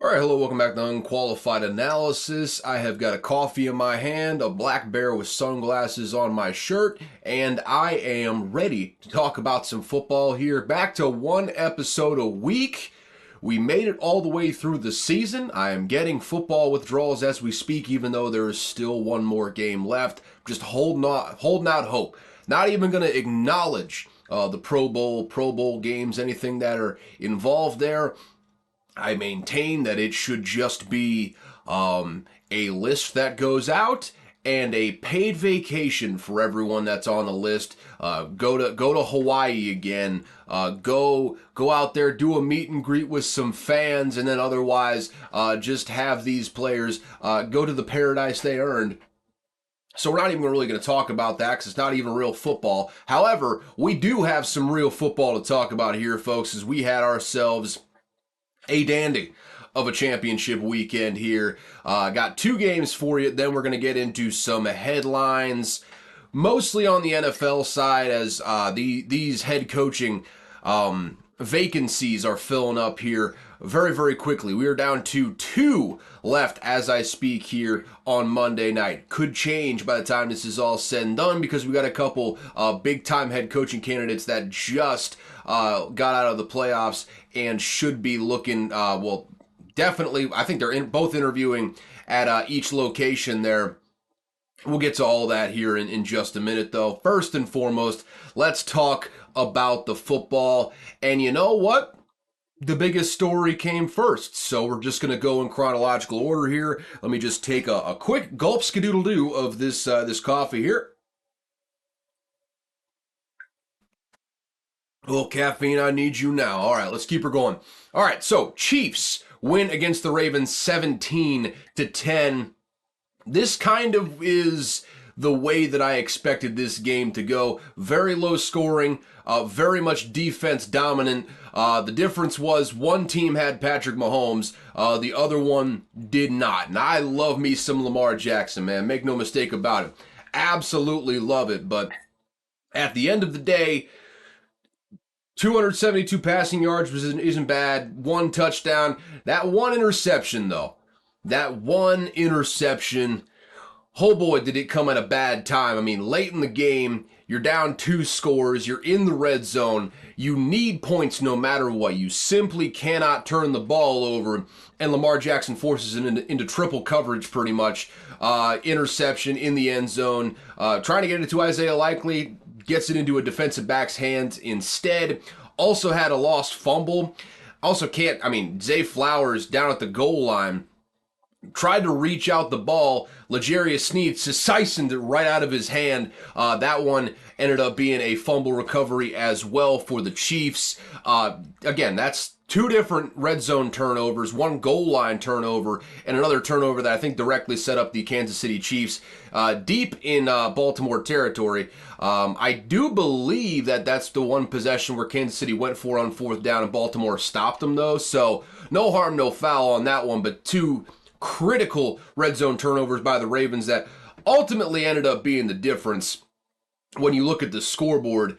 All right, hello, welcome back to Unqualified Analysis. I have got a coffee in my hand, a black bear with sunglasses on my shirt, and I am ready to talk about some football here. Back to one episode a week. We made it all the way through the season. I am getting football withdrawals as we speak, even though there is still one more game left. Just holding out hope. Not even going to acknowledge the Pro Bowl games, anything that are involved there. I maintain that it should just be a list that goes out and a paid vacation for everyone that's on the list. Go to Hawaii again. Go out there, do a meet and greet with some fans, and then otherwise just have these players go to the paradise they earned. So we're not even really going to talk about that because it's not even real football. However, we do have some real football to talk about here, folks, as we had ourselves a dandy of a championship weekend here. Got two games for you. Then we're going to get into some headlines, mostly on the NFL side, as these head coaching vacancies are filling up here very, very quickly. We are down to two left as I speak here on Monday night. Could change by the time this is all said and done because we got a couple big-time head coaching candidates that just got out of the playoffs and should be looking, definitely, I think they're both interviewing at each location there. We'll get to all that here in just a minute, though. First and foremost, let's talk about the football. And you know what? The biggest story came first, so we're just going to go in chronological order here. Let me just take a quick gulp skadoodle-doo of this coffee here. Oh, caffeine, I need you now. All right, let's keep her going. All right, so Chiefs win against the Ravens 17-10. This kind of is the way that I expected this game to go. Very low scoring, very much defense dominant. The difference was one team had Patrick Mahomes, the other one did not. And I love me some Lamar Jackson, man. Make no mistake about it. Absolutely love it. But at the end of the day, 272 passing yards isn't bad. One touchdown. That one interception, though. That one interception, oh boy, did it come at a bad time. I mean, late in the game, you're down 2 scores, you're in the red zone, you need points no matter what. You simply cannot turn the ball over, and Lamar Jackson forces it into triple coverage pretty much. Interception in the end zone, trying to get it to Isaiah Likely, gets it into a defensive back's hands instead. Also had a lost fumble. Also Zay Flowers down at the goal line tried to reach out the ball. L'Jarius Sneed siphoned it right out of his hand. That one ended up being a fumble recovery as well for the Chiefs. Again, that's 2 different red zone turnovers, 1 goal line turnover, and another turnover that I think directly set up the Kansas City Chiefs deep in Baltimore territory. I do believe that that's the one possession where Kansas City went for on 4th down and Baltimore stopped them, though. So no harm, no foul on that one, but 2 critical red zone turnovers by the Ravens that ultimately ended up being the difference when you look at the scoreboard.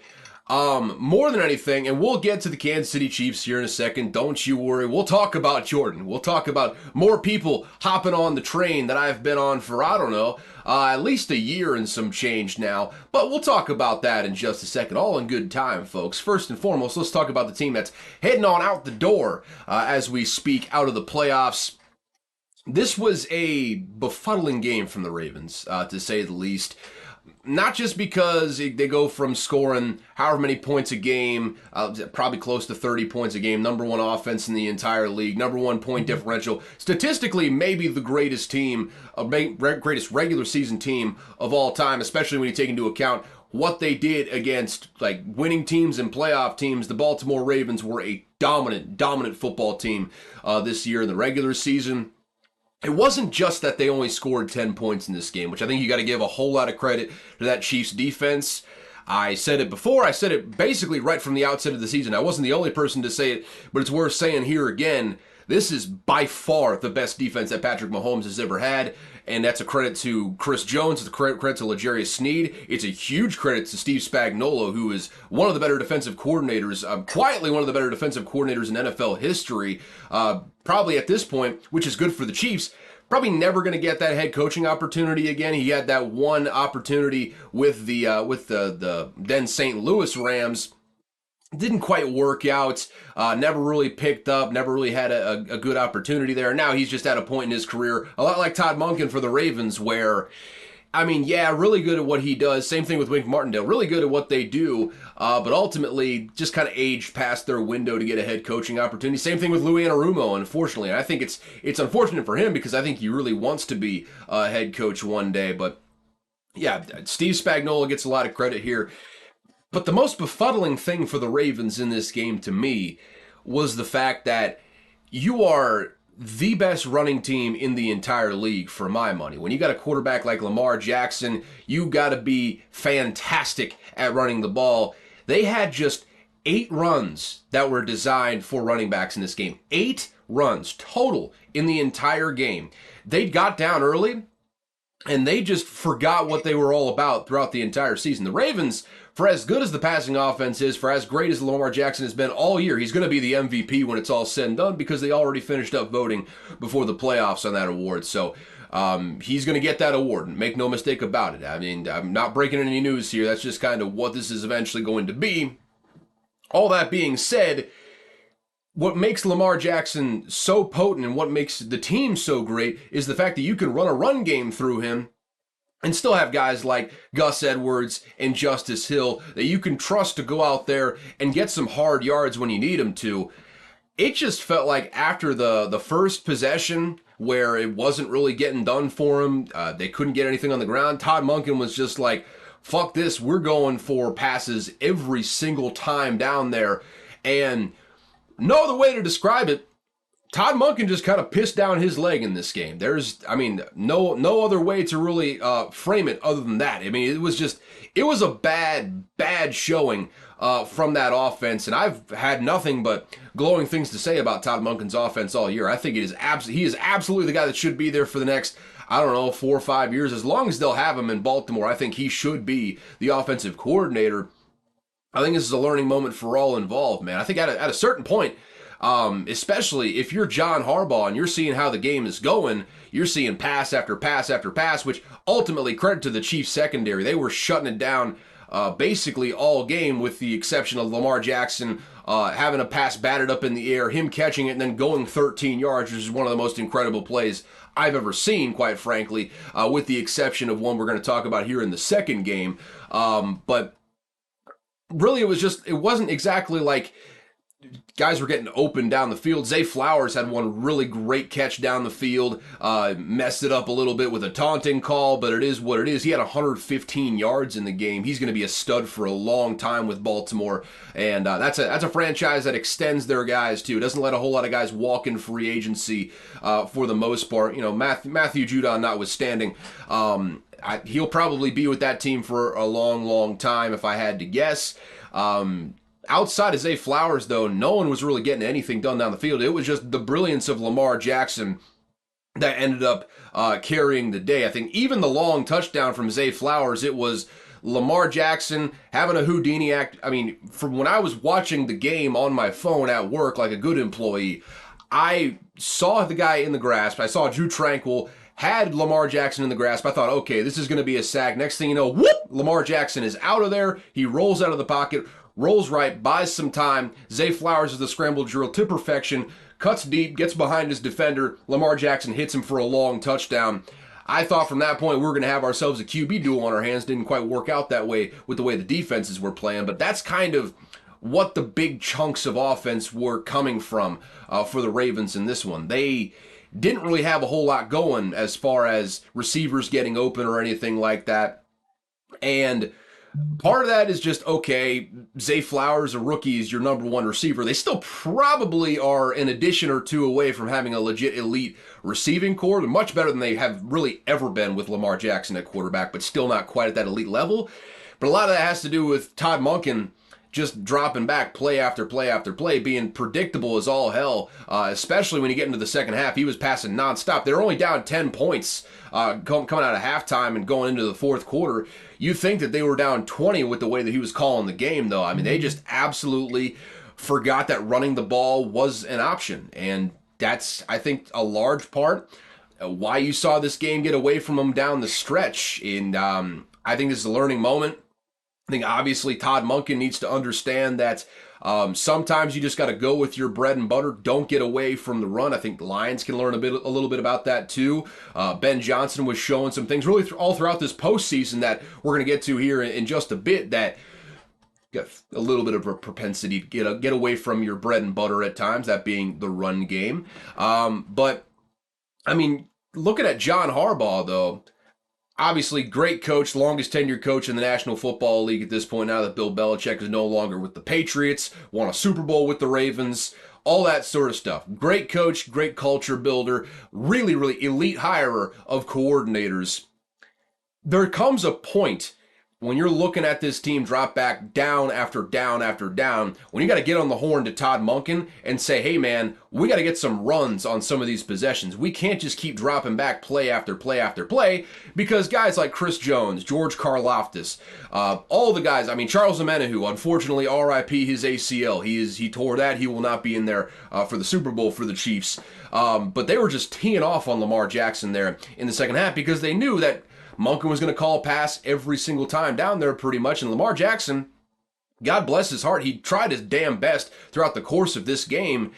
More than anything, and we'll get to the Kansas City Chiefs here in a second, don't you worry. We'll talk about Jordan. We'll talk about more people hopping on the train that I've been on for, I don't know, at least a year and some change now. But we'll talk about that in just a second, all in good time, folks. First and foremost, let's talk about the team that's heading on out the door as we speak out of the playoffs. This was a befuddling game from the Ravens, to say the least. Not just because they go from scoring however many points a game, probably close to 30 points a game, number 1 offense in the entire league, number 1 point differential, statistically maybe the greatest team, greatest regular season team of all time, especially when you take into account what they did against winning teams and playoff teams. The Baltimore Ravens were a dominant football team this year in the regular season. It wasn't just that they only scored 10 points in this game, which I think you got to give a whole lot of credit to that Chiefs defense. I said it before. I said it basically right from the outset of the season. I wasn't the only person to say it, but it's worth saying here again. This is by far the best defense that Patrick Mahomes has ever had, and that's a credit to Chris Jones, it's a credit to L'Jarius Sneed. It's a huge credit to Steve Spagnuolo, who is one of the better defensive coordinators, quietly one of the better defensive coordinators in NFL history, probably at this point, which is good for the Chiefs. Probably never going to get that head coaching opportunity again. He had that one opportunity with the then St. Louis Rams. Didn't quite work out, never really picked up, never really had a good opportunity there. Now he's just at a point in his career, a lot like Todd Monken for the Ravens, where, I mean, yeah, really good at what he does. Same thing with Wink Martindale, really good at what they do, but ultimately just kind of aged past their window to get a head coaching opportunity. Same thing with Louis Anarumo, unfortunately. And I think it's unfortunate for him because I think he really wants to be a head coach one day. But yeah, Steve Spagnuolo gets a lot of credit here. But the most befuddling thing for the Ravens in this game to me was the fact that you are the best running team in the entire league for my money. When you got a quarterback like Lamar Jackson, you got to be fantastic at running the ball. They had just 8 runs that were designed for running backs in this game. 8 runs total in the entire game. They got down early, and they just forgot what they were all about throughout the entire season. The Ravens, for as good as the passing offense is, for as great as Lamar Jackson has been all year, he's going to be the MVP when it's all said and done because they already finished up voting before the playoffs on that award. So he's going to get that award, make no mistake about it. I mean, I'm not breaking any news here. That's just kind of what this is eventually going to be. All that being said, what makes Lamar Jackson so potent and what makes the team so great is the fact that you can run a run game through him and still have guys like Gus Edwards and Justice Hill that you can trust to go out there and get some hard yards when you need them to. It just felt like after the first possession where it wasn't really getting done for them, they couldn't get anything on the ground, Todd Monken was just like, fuck this, we're going for passes every single time down there. And no other way to describe it, Todd Monken just kind of pissed down his leg in this game. There's, I mean, no other way to really frame it other than that. I mean, it was a bad showing from that offense, and I've had nothing but glowing things to say about Todd Monken's offense all year. I think he is absolutely the guy that should be there for the next, I don't know, 4 or 5 years. As long as they'll have him in Baltimore, I think he should be the offensive coordinator. I think this is a learning moment for all involved, man. I think at a certain point, especially if you're John Harbaugh and you're seeing how the game is going, you're seeing pass after pass after pass, which ultimately, credit to the Chiefs secondary, they were shutting it down basically all game with the exception of Lamar Jackson having a pass batted up in the air, him catching it and then going 13 yards, which is one of the most incredible plays I've ever seen, quite frankly, with the exception of one we're going to talk about here in the second game. But really, it wasn't exactly like guys were getting open down the field. Zay Flowers had one really great catch down the field, messed it up a little bit with a taunting call, but it is what it is. He had 115 yards in the game. He's going to be a stud for a long time with Baltimore, and that's a franchise that extends their guys too. It doesn't let a whole lot of guys walk in free agency for the most part. You know, Matthew Judon notwithstanding. He'll probably be with that team for a long time if I had to guess. Outside of Zay Flowers, though, no one was really getting anything done down the field. It was just the brilliance of Lamar Jackson that ended up carrying the day. I think even the long touchdown from Zay Flowers, it was Lamar Jackson having a Houdini act. I mean, from when I was watching the game on my phone at work like a good employee, I saw the guy in the grasp. I saw Drew Tranquil had Lamar Jackson in the grasp. I thought, okay, this is going to be a sack. Next thing you know, whoop, Lamar Jackson is out of there. He rolls out of the pocket, rolls right, buys some time. Zay Flowers is the scramble drill to perfection, cuts deep, gets behind his defender. Lamar Jackson hits him for a long touchdown. I thought from that point we were going to have ourselves a QB duel on our hands. Didn't quite work out that way with the way the defenses were playing, but that's kind of what the big chunks of offense were coming from for the Ravens in this one. They didn't really have a whole lot going as far as receivers getting open or anything like that. And part of that is just, okay, Zay Flowers, a rookie, is your number one receiver. They still probably are an addition or two away from having a legit elite receiving core. They're much better than they have really ever been with Lamar Jackson at quarterback, but still not quite at that elite level. But a lot of that has to do with Todd Monken just dropping back play after play after play, being predictable as all hell, especially when you get into the second half. He was passing nonstop. They're only down 10 points coming out of halftime and going into the fourth quarter. You think that they were down 20 with the way that he was calling the game, though. I mean, they just absolutely forgot that running the ball was an option. And that's, I think, a large part why you saw this game get away from them down the stretch. And I think this is a learning moment. I think obviously Todd Monken needs to understand that sometimes you just got to go with your bread and butter. Don't get away from the run. I think the Lions can learn a little bit about that too. Ben Johnson was showing some things really all throughout this postseason that we're going to get to here in just a bit, that got a little bit of a propensity to get away from your bread and butter at times, that being the run game. But I mean, looking at John Harbaugh though, obviously, great coach, longest tenured coach in the National Football League at this point now that Bill Belichick is no longer with the Patriots, won a Super Bowl with the Ravens, all that sort of stuff. Great coach, great culture builder, really, really elite hirer of coordinators. There comes a point when you're looking at this team drop back down after down after down, when you got to get on the horn to Todd Monken and say, hey man, we got to get some runs on some of these possessions. We can't just keep dropping back play after play after play, because guys like Chris Jones, George Karlaftis, all the guys, I mean, Charles Omenihu, unfortunately, RIP his ACL. He tore that. He will not be in there for the Super Bowl for the Chiefs. But they were just teeing off on Lamar Jackson there in the second half because they knew that Monken was going to call a pass every single time down there pretty much. And Lamar Jackson, God bless his heart, he tried his damn best throughout the course of this game.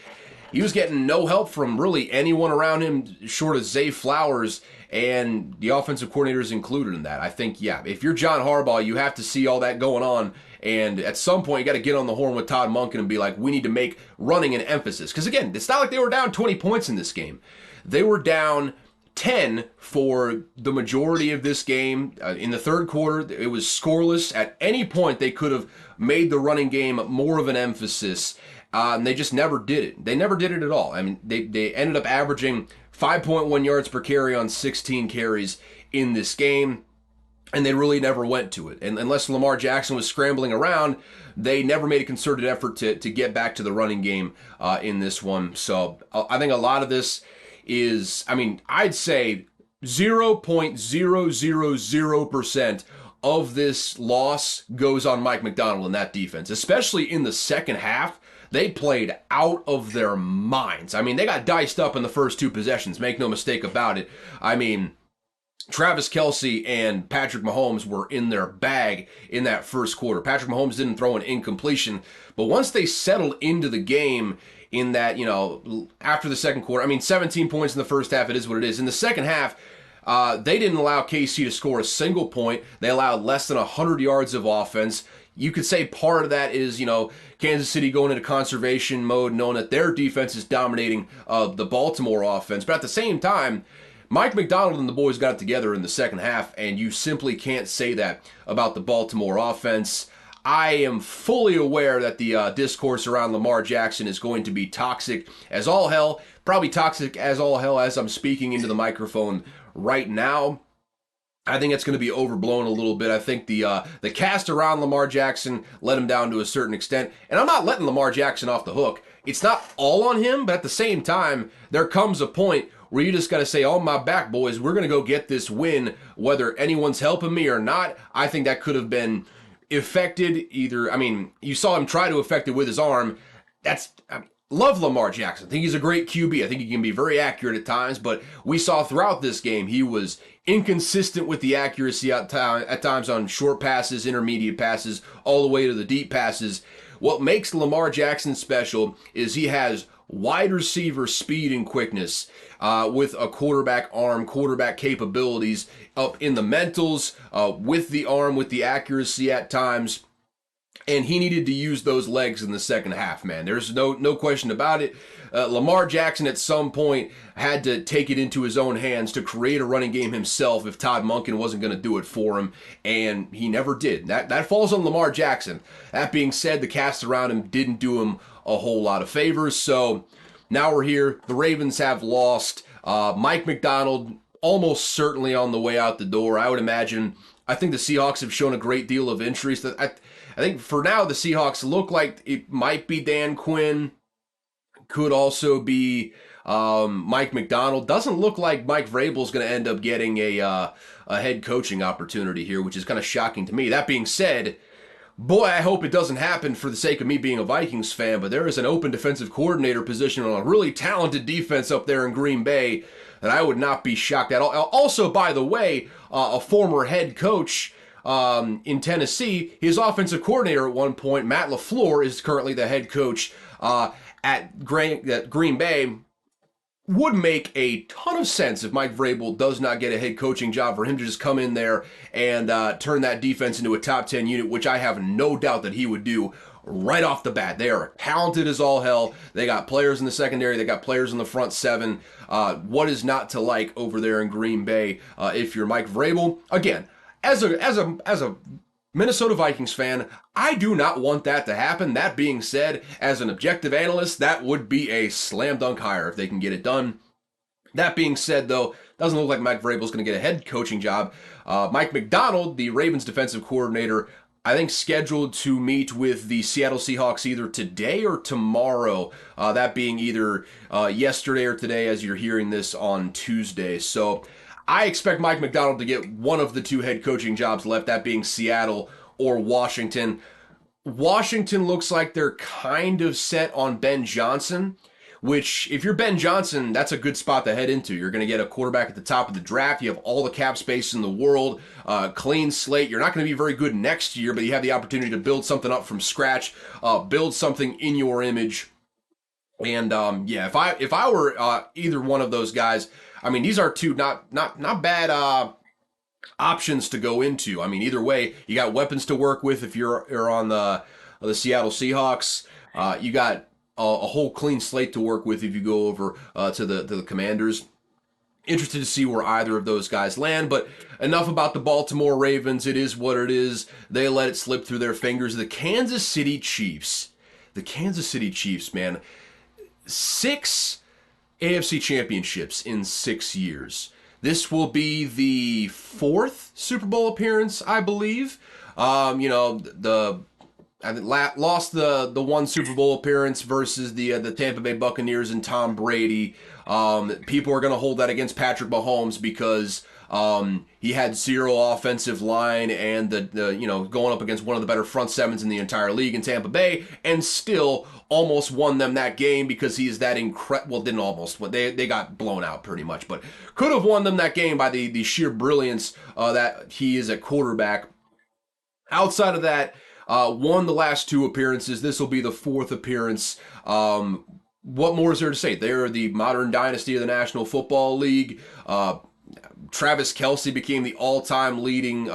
He was getting no help from really anyone around him short of Zay Flowers, and the offensive coordinators included in that. I think, yeah, if you're John Harbaugh, you have to see all that going on. And at some point, you got to get on the horn with Todd Monken and be like, we need to make running an emphasis. Because again, it's not like they were down 20 points in this game. They were down 10 for the majority of this game. In the third quarter, it was scoreless. At any point, they could have made the running game more of an emphasis, and they just never did it. They never did it at all. I mean, they ended up averaging 5.1 yards per carry on 16 carries in this game, and they really never went to it. And unless Lamar Jackson was scrambling around, they never made a concerted effort to get back to the running game in this one. So I think a lot of this is, I mean, I'd say 0.000% of this loss goes on Mike Macdonald and that defense, especially in the second half. They played out of their minds. I mean, they got diced up in the first two possessions, make no mistake about it. I mean, Travis Kelce and Patrick Mahomes were in their bag in that first quarter. Patrick Mahomes didn't throw an incompletion, but once they settled into the game in that, you know, after the second quarter, I mean, 17 points in the first half, it is what it is. In the second half, they didn't allow KC to score a single point. They allowed less than 100 yards of offense. You could say part of that is, you know, Kansas City going into conservation mode, knowing that their defense is dominating the Baltimore offense. But at the same time, Mike Macdonald and the boys got it together in the second half, and you simply can't say that about the Baltimore offense. I am fully aware that the discourse around Lamar Jackson is going to be toxic as all hell, probably toxic as all hell as I'm speaking into the microphone right now. I think it's going to be overblown a little bit. I think the cast around Lamar Jackson let him down to a certain extent, and I'm not letting Lamar Jackson off the hook. It's not all on him, but at the same time, there comes a point where you just got to say, on my back, boys, we're going to go get this win, whether anyone's helping me or not. I think that could have been affected either. I mean, you saw him try to affect it with his arm. Love Lamar Jackson. I think he's a great QB. I think he can be very accurate at times, but we saw throughout this game he was inconsistent with the accuracy at times on short passes, intermediate passes, all the way to the deep passes. What makes Lamar Jackson special is he has wide receiver speed and quickness with a quarterback arm, quarterback capabilities up in the mentals, with the arm, with the accuracy at times. And he needed to use those legs in the second half, man. There's no question about it. Lamar Jackson at some point had to take it into his own hands to create a running game himself if Todd Monken wasn't going to do it for him, and he never did. That falls on Lamar Jackson. That being said, the cast around him didn't do him a whole lot of favors, so now we're here. The Ravens have lost. Mike Macdonald almost certainly on the way out the door, I would imagine. I think the Seahawks have shown a great deal of interest. I think for now the Seahawks look like it might be Dan Quinn, could also be Mike Macdonald. Doesn't look like Mike Vrabel's going to end up getting a head coaching opportunity here, which is kind of shocking to me. That being said, boy, I hope it doesn't happen for the sake of me being a Vikings fan, but there is an open defensive coordinator position on a really talented defense up there in Green Bay that I would not be shocked at all. Also, by the way, a former head coach in Tennessee, his offensive coordinator at one point, Matt LaFleur, is currently the head coach at Green Bay. Would make a ton of sense if Mike Vrabel does not get a head coaching job, for him to just come in there and turn that defense into a top 10 unit, which I have no doubt that he would do right off the bat. They are talented as all hell. They got players in the secondary. They got players in the front seven. What is not to like over there in Green Bay if you're Mike Vrabel? Again, as a Minnesota Vikings fan, I do not want that to happen. That being said, as an objective analyst, that would be a slam dunk hire if they can get it done. That being said, though, doesn't look like Mike Vrabel is going to get a head coaching job. Mike Macdonald, the Ravens defensive coordinator, I think scheduled to meet with the Seattle Seahawks either today or tomorrow. That being either yesterday or today as you're hearing this on Tuesday. So I expect Mike Macdonald to get one of the two head coaching jobs left, that being Seattle or Washington. Washington looks like they're kind of set on Ben Johnson, which, if you're Ben Johnson, that's a good spot to head into. You're going to get a quarterback at the top of the draft. You have all the cap space in the world, clean slate. You're not going to be very good next year, but you have the opportunity to build something up from scratch, build something in your image. And yeah, if I were either one of those guys, I mean, these are two not bad options to go into. I mean, either way, you got weapons to work with if you're on the Seattle Seahawks. You got a whole clean slate to work with if you go over to the Commanders. Interested to see where either of those guys land, but enough about the Baltimore Ravens. It is what it is. They let it slip through their fingers. The Kansas City Chiefs, man. 6 AFC championships in 6 years. This will be the 4th Super Bowl appearance, I believe. I lost the one Super Bowl appearance versus the Tampa Bay Buccaneers and Tom Brady. People are going to hold that against Patrick Mahomes because he had 0 offensive line and the going up against one of the better front sevens in the entire league in Tampa Bay, and still almost won them that game because he is that incredible. Well, didn't almost. They got blown out pretty much, but could have won them that game by the sheer brilliance that he is at quarterback. Outside of that, won the last 2 appearances. This will be the 4th appearance. What more is there to say? They are the modern dynasty of the National Football League. Travis Kelce became the all-time leading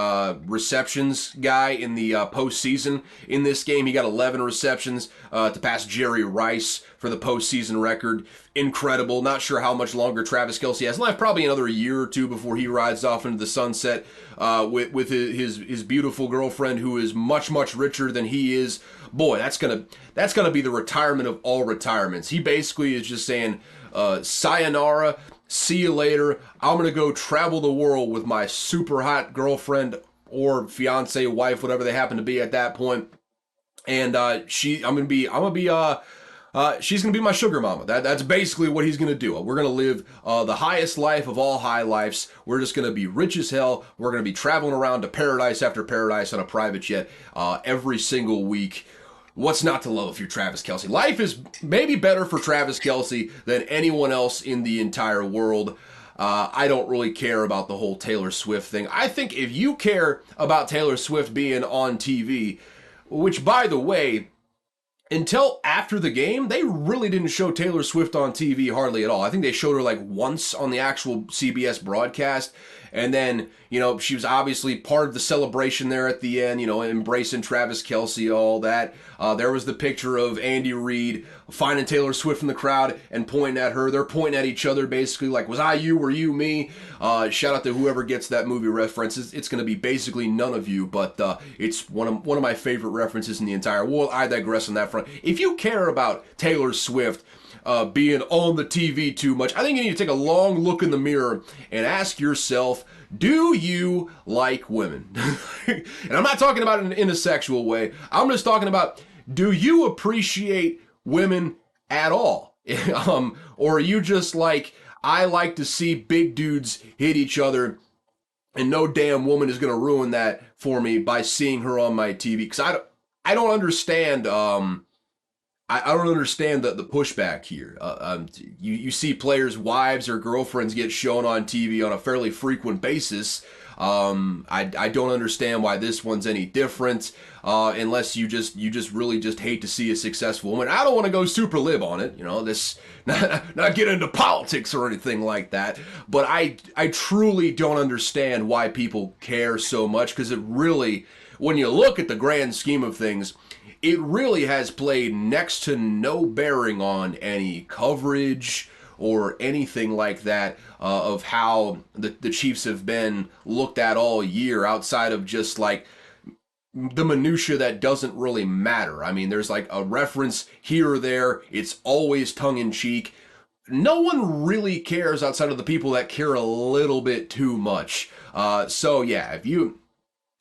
receptions guy in the postseason. In this game, he got 11 receptions to pass Jerry Rice for the postseason record. Incredible. Not sure how much longer Travis Kelce has left. Probably another year or 2 before he rides off into the sunset with his beautiful girlfriend, who is much, much richer than he is. Boy, that's gonna be the retirement of all retirements. He basically is just saying, sayonara. See you later. I'm going to go travel the world with my super hot girlfriend or fiance, wife, whatever they happen to be at that point. And she's going to be my sugar mama. That's basically what he's going to do. We're going to live the highest life of all high lives. We're just going to be rich as hell. We're going to be traveling around to paradise after paradise on a private jet every single week. What's not to love if you're Travis Kelce? Life is maybe better for Travis Kelce than anyone else in the entire world. I don't really care about the whole Taylor Swift thing. I think if you care about Taylor Swift being on TV, which, by the way, until after the game, they really didn't show Taylor Swift on TV hardly at all. I think they showed her like once on the actual CBS broadcast. And then, she was obviously part of the celebration there at the end, embracing Travis Kelce, all that. There was the picture of Andy Reid finding Taylor Swift in the crowd and pointing at her. They're pointing at each other basically like, was I you, were you me? Shout out to whoever gets that movie reference. It's going to be basically none of you, but it's one of my favorite references in the entire world. I digress on that front. If you care about Taylor Swift being on the TV too much, I think you need to take a long look in the mirror and ask yourself, Do you like women? And I'm not talking about it in a sexual way. I'm just talking about, do you appreciate women at all? Or are you just like, I like to see big dudes hit each other, and no damn woman is going to ruin that for me by seeing her on my TV? Because I don't understand. I don't understand the pushback here. You see players' wives or girlfriends get shown on TV on a fairly frequent basis. I don't understand why this one's any different, unless you just really just hate to see a successful woman. I don't want to go super lib on it, this not get into politics or anything like that. But I truly don't understand why people care so much, because it really, when you look at the grand scheme of things, it really has played next to no bearing on any coverage or anything like that of how the Chiefs have been looked at all year, outside of just like the minutia that doesn't really matter. I mean, there's like a reference here or there. It's always tongue-in-cheek. No one really cares outside of the people that care a little bit too much. So yeah, if you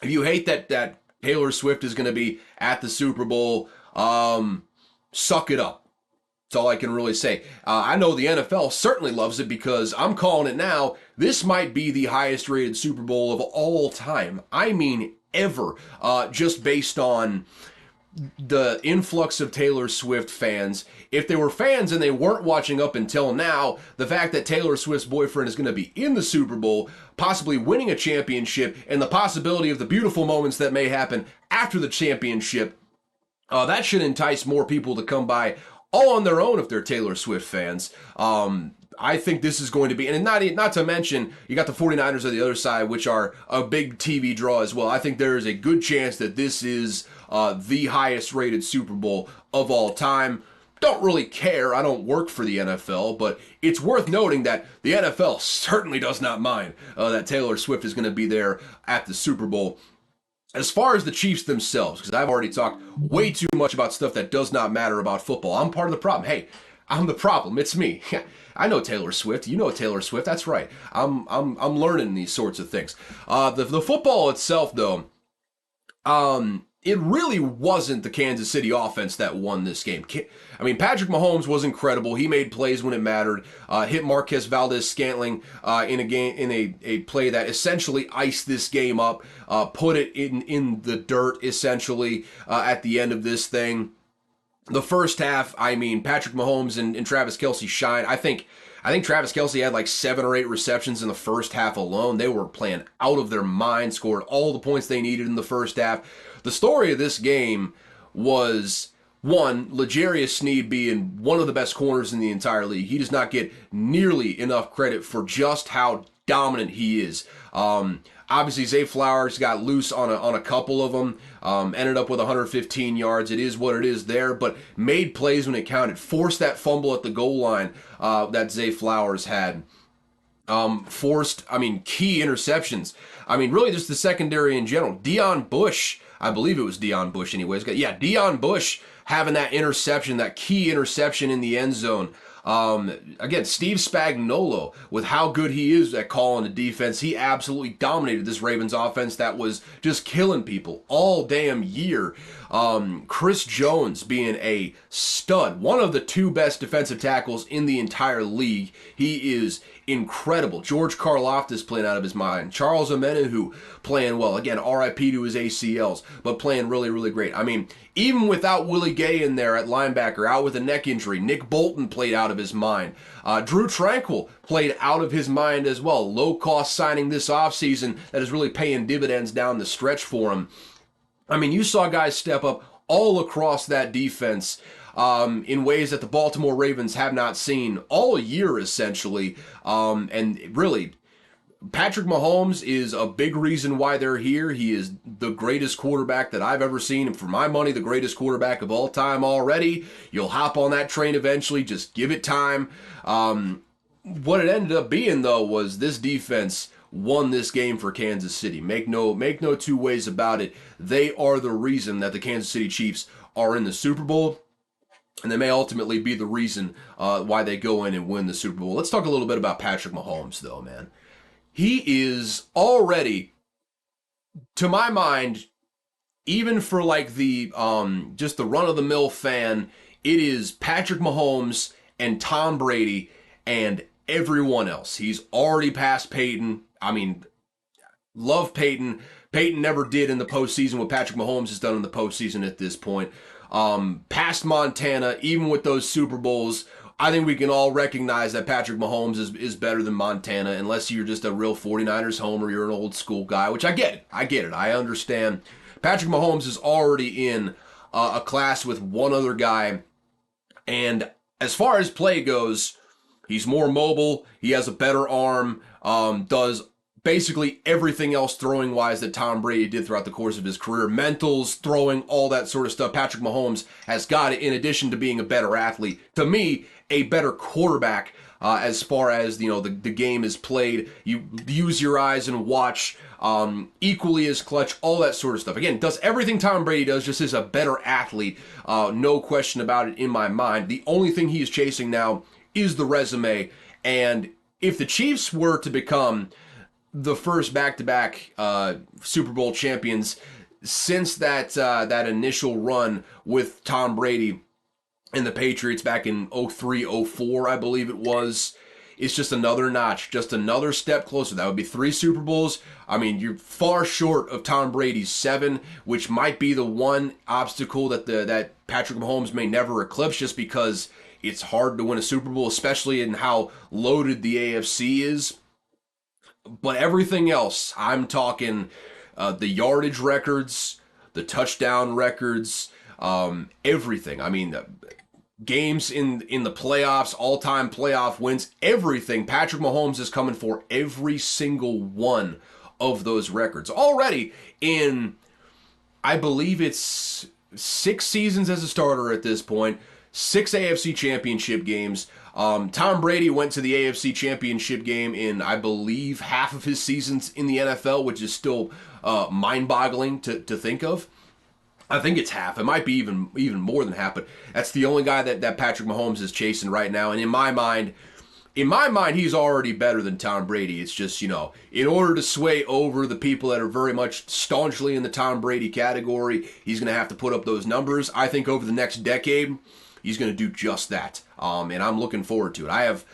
hate that Taylor Swift is going to be at the Super Bowl, suck it up. That's all I can really say. I know the NFL certainly loves it, because I'm calling it now. This might be the highest rated Super Bowl of all time. I mean, ever. Just based on the influx of Taylor Swift fans. If they were fans and they weren't watching up until now, the fact that Taylor Swift's boyfriend is going to be in the Super Bowl, possibly winning a championship, and the possibility of the beautiful moments that may happen after the championship, that should entice more people to come by all on their own if they're Taylor Swift fans. I think this is going to be, and not to mention, you got the 49ers on the other side, which are a big TV draw as well. I think there is a good chance that this is the highest rated Super Bowl of all time. Don't really care. I don't work for the NFL, but it's worth noting that the NFL certainly does not mind that Taylor Swift is going to be there at the Super Bowl. As far as the Chiefs themselves, because I've already talked way too much about stuff that does not matter about football. I'm part of the problem. Hey, I'm the problem. It's me. I know Taylor Swift. You know Taylor Swift. That's right. I'm learning these sorts of things. The football itself, though, it really wasn't the Kansas City offense that won this game. I mean, Patrick Mahomes was incredible. He made plays when it mattered. Hit Marquez Valdez-Scantling in a play that essentially iced this game up. Put it in the dirt essentially at the end of this thing. The first half, I mean, Patrick Mahomes and Travis Kelce shine. I think Travis Kelce had like 7 or 8 receptions in the first half alone. They were playing out of their mind, scored all the points they needed in the first half. The story of this game was, one, L'Jarius Sneed being one of the best corners in the entire league. He does not get nearly enough credit for just how dominant he is. Obviously, Zay Flowers got loose on a couple of them, ended up with 115 yards. It is what it is there, but made plays when it counted. Forced that fumble at the goal line that Zay Flowers had. Key interceptions. I mean, really just the secondary in general. Deion Bush, I believe it was Deion Bush anyways. Yeah, Deion Bush having that interception, that key interception in the end zone. Again, Steve Spagnuolo, with how good he is at calling the defense, he absolutely dominated this Ravens offense that was just killing people all damn year. Chris Jones being a stud, one of the 2 best defensive tackles in the entire league. He is incredible. George Karlaftis playing out of his mind. Charles Omenihu playing well. Again, RIP to his ACLs, but playing really, really great. I mean, even without Willie Gay in there at linebacker, out with a neck injury, Nick Bolton played out of his mind. Drew Tranquill played out of his mind as well. Low-cost signing this offseason that is really paying dividends down the stretch for him. I mean, you saw guys step up all across that defense in ways that the Baltimore Ravens have not seen all year, essentially. And really, Patrick Mahomes is a big reason why they're here. He is the greatest quarterback that I've ever seen, and for my money, the greatest quarterback of all time already. You'll hop on that train eventually. Just give it time. What it ended up being, though, was this defense won this game for Kansas City. Make no 2 ways about it. They are the reason that the Kansas City Chiefs are in the Super Bowl, and they may ultimately be the reason why they go in and win the Super Bowl. Let's talk a little bit about Patrick Mahomes, though, man. he is already, to my mind, even for like the just the run-of-the-mill fan, it is Patrick Mahomes and Tom Brady and everyone else. He's already passed Peyton. I mean, love Peyton. Peyton never did in the postseason what Patrick Mahomes has done in the postseason at this point. Past Montana, even with those Super Bowls, I think we can all recognize that Patrick Mahomes is better than Montana, unless you're just a real 49ers homer, you're an old school guy, which I get it. I understand. Patrick Mahomes is already in a class with one other guy, and as far as play goes, he's more mobile, he has a better arm, does basically everything else throwing wise that Tom Brady did throughout the course of his career. Mentals, throwing, all that sort of stuff. Patrick Mahomes has got it, in addition to being a better athlete. To me, a better quarterback as far as the game is played. You use your eyes and watch, equally as clutch, all that sort of stuff. Again, does everything Tom Brady does, just is a better athlete. No question about it in my mind. The only thing he is chasing now is the resume. And if the Chiefs were to become the first back-to-back Super Bowl champions since that initial run with Tom Brady and the Patriots back in 03-04, I believe it was, it's just another notch, just another step closer. That would be 3 Super Bowls. I mean, you're far short of Tom Brady's 7, which might be the one obstacle that Patrick Mahomes may never eclipse, just because it's hard to win a Super Bowl, especially in how loaded the AFC is. But everything else, I'm talking the yardage records, the touchdown records, everything. I mean, games in the playoffs, all-time playoff wins, everything. Patrick Mahomes is coming for every single one of those records. Already in, I believe it's 6 seasons as a starter at this point, 6 AFC championship games. Tom Brady went to the AFC championship game in, I believe, half of his seasons in the NFL, which is still mind-boggling to think of. I think it's half. It might be even more than half, but that's the only guy that Patrick Mahomes is chasing right now. And in my mind, he's already better than Tom Brady. It's just, in order to sway over the people that are very much staunchly in the Tom Brady category, he's going to have to put up those numbers. I think over the next decade, he's going to do just that. And I'm looking forward to it. I have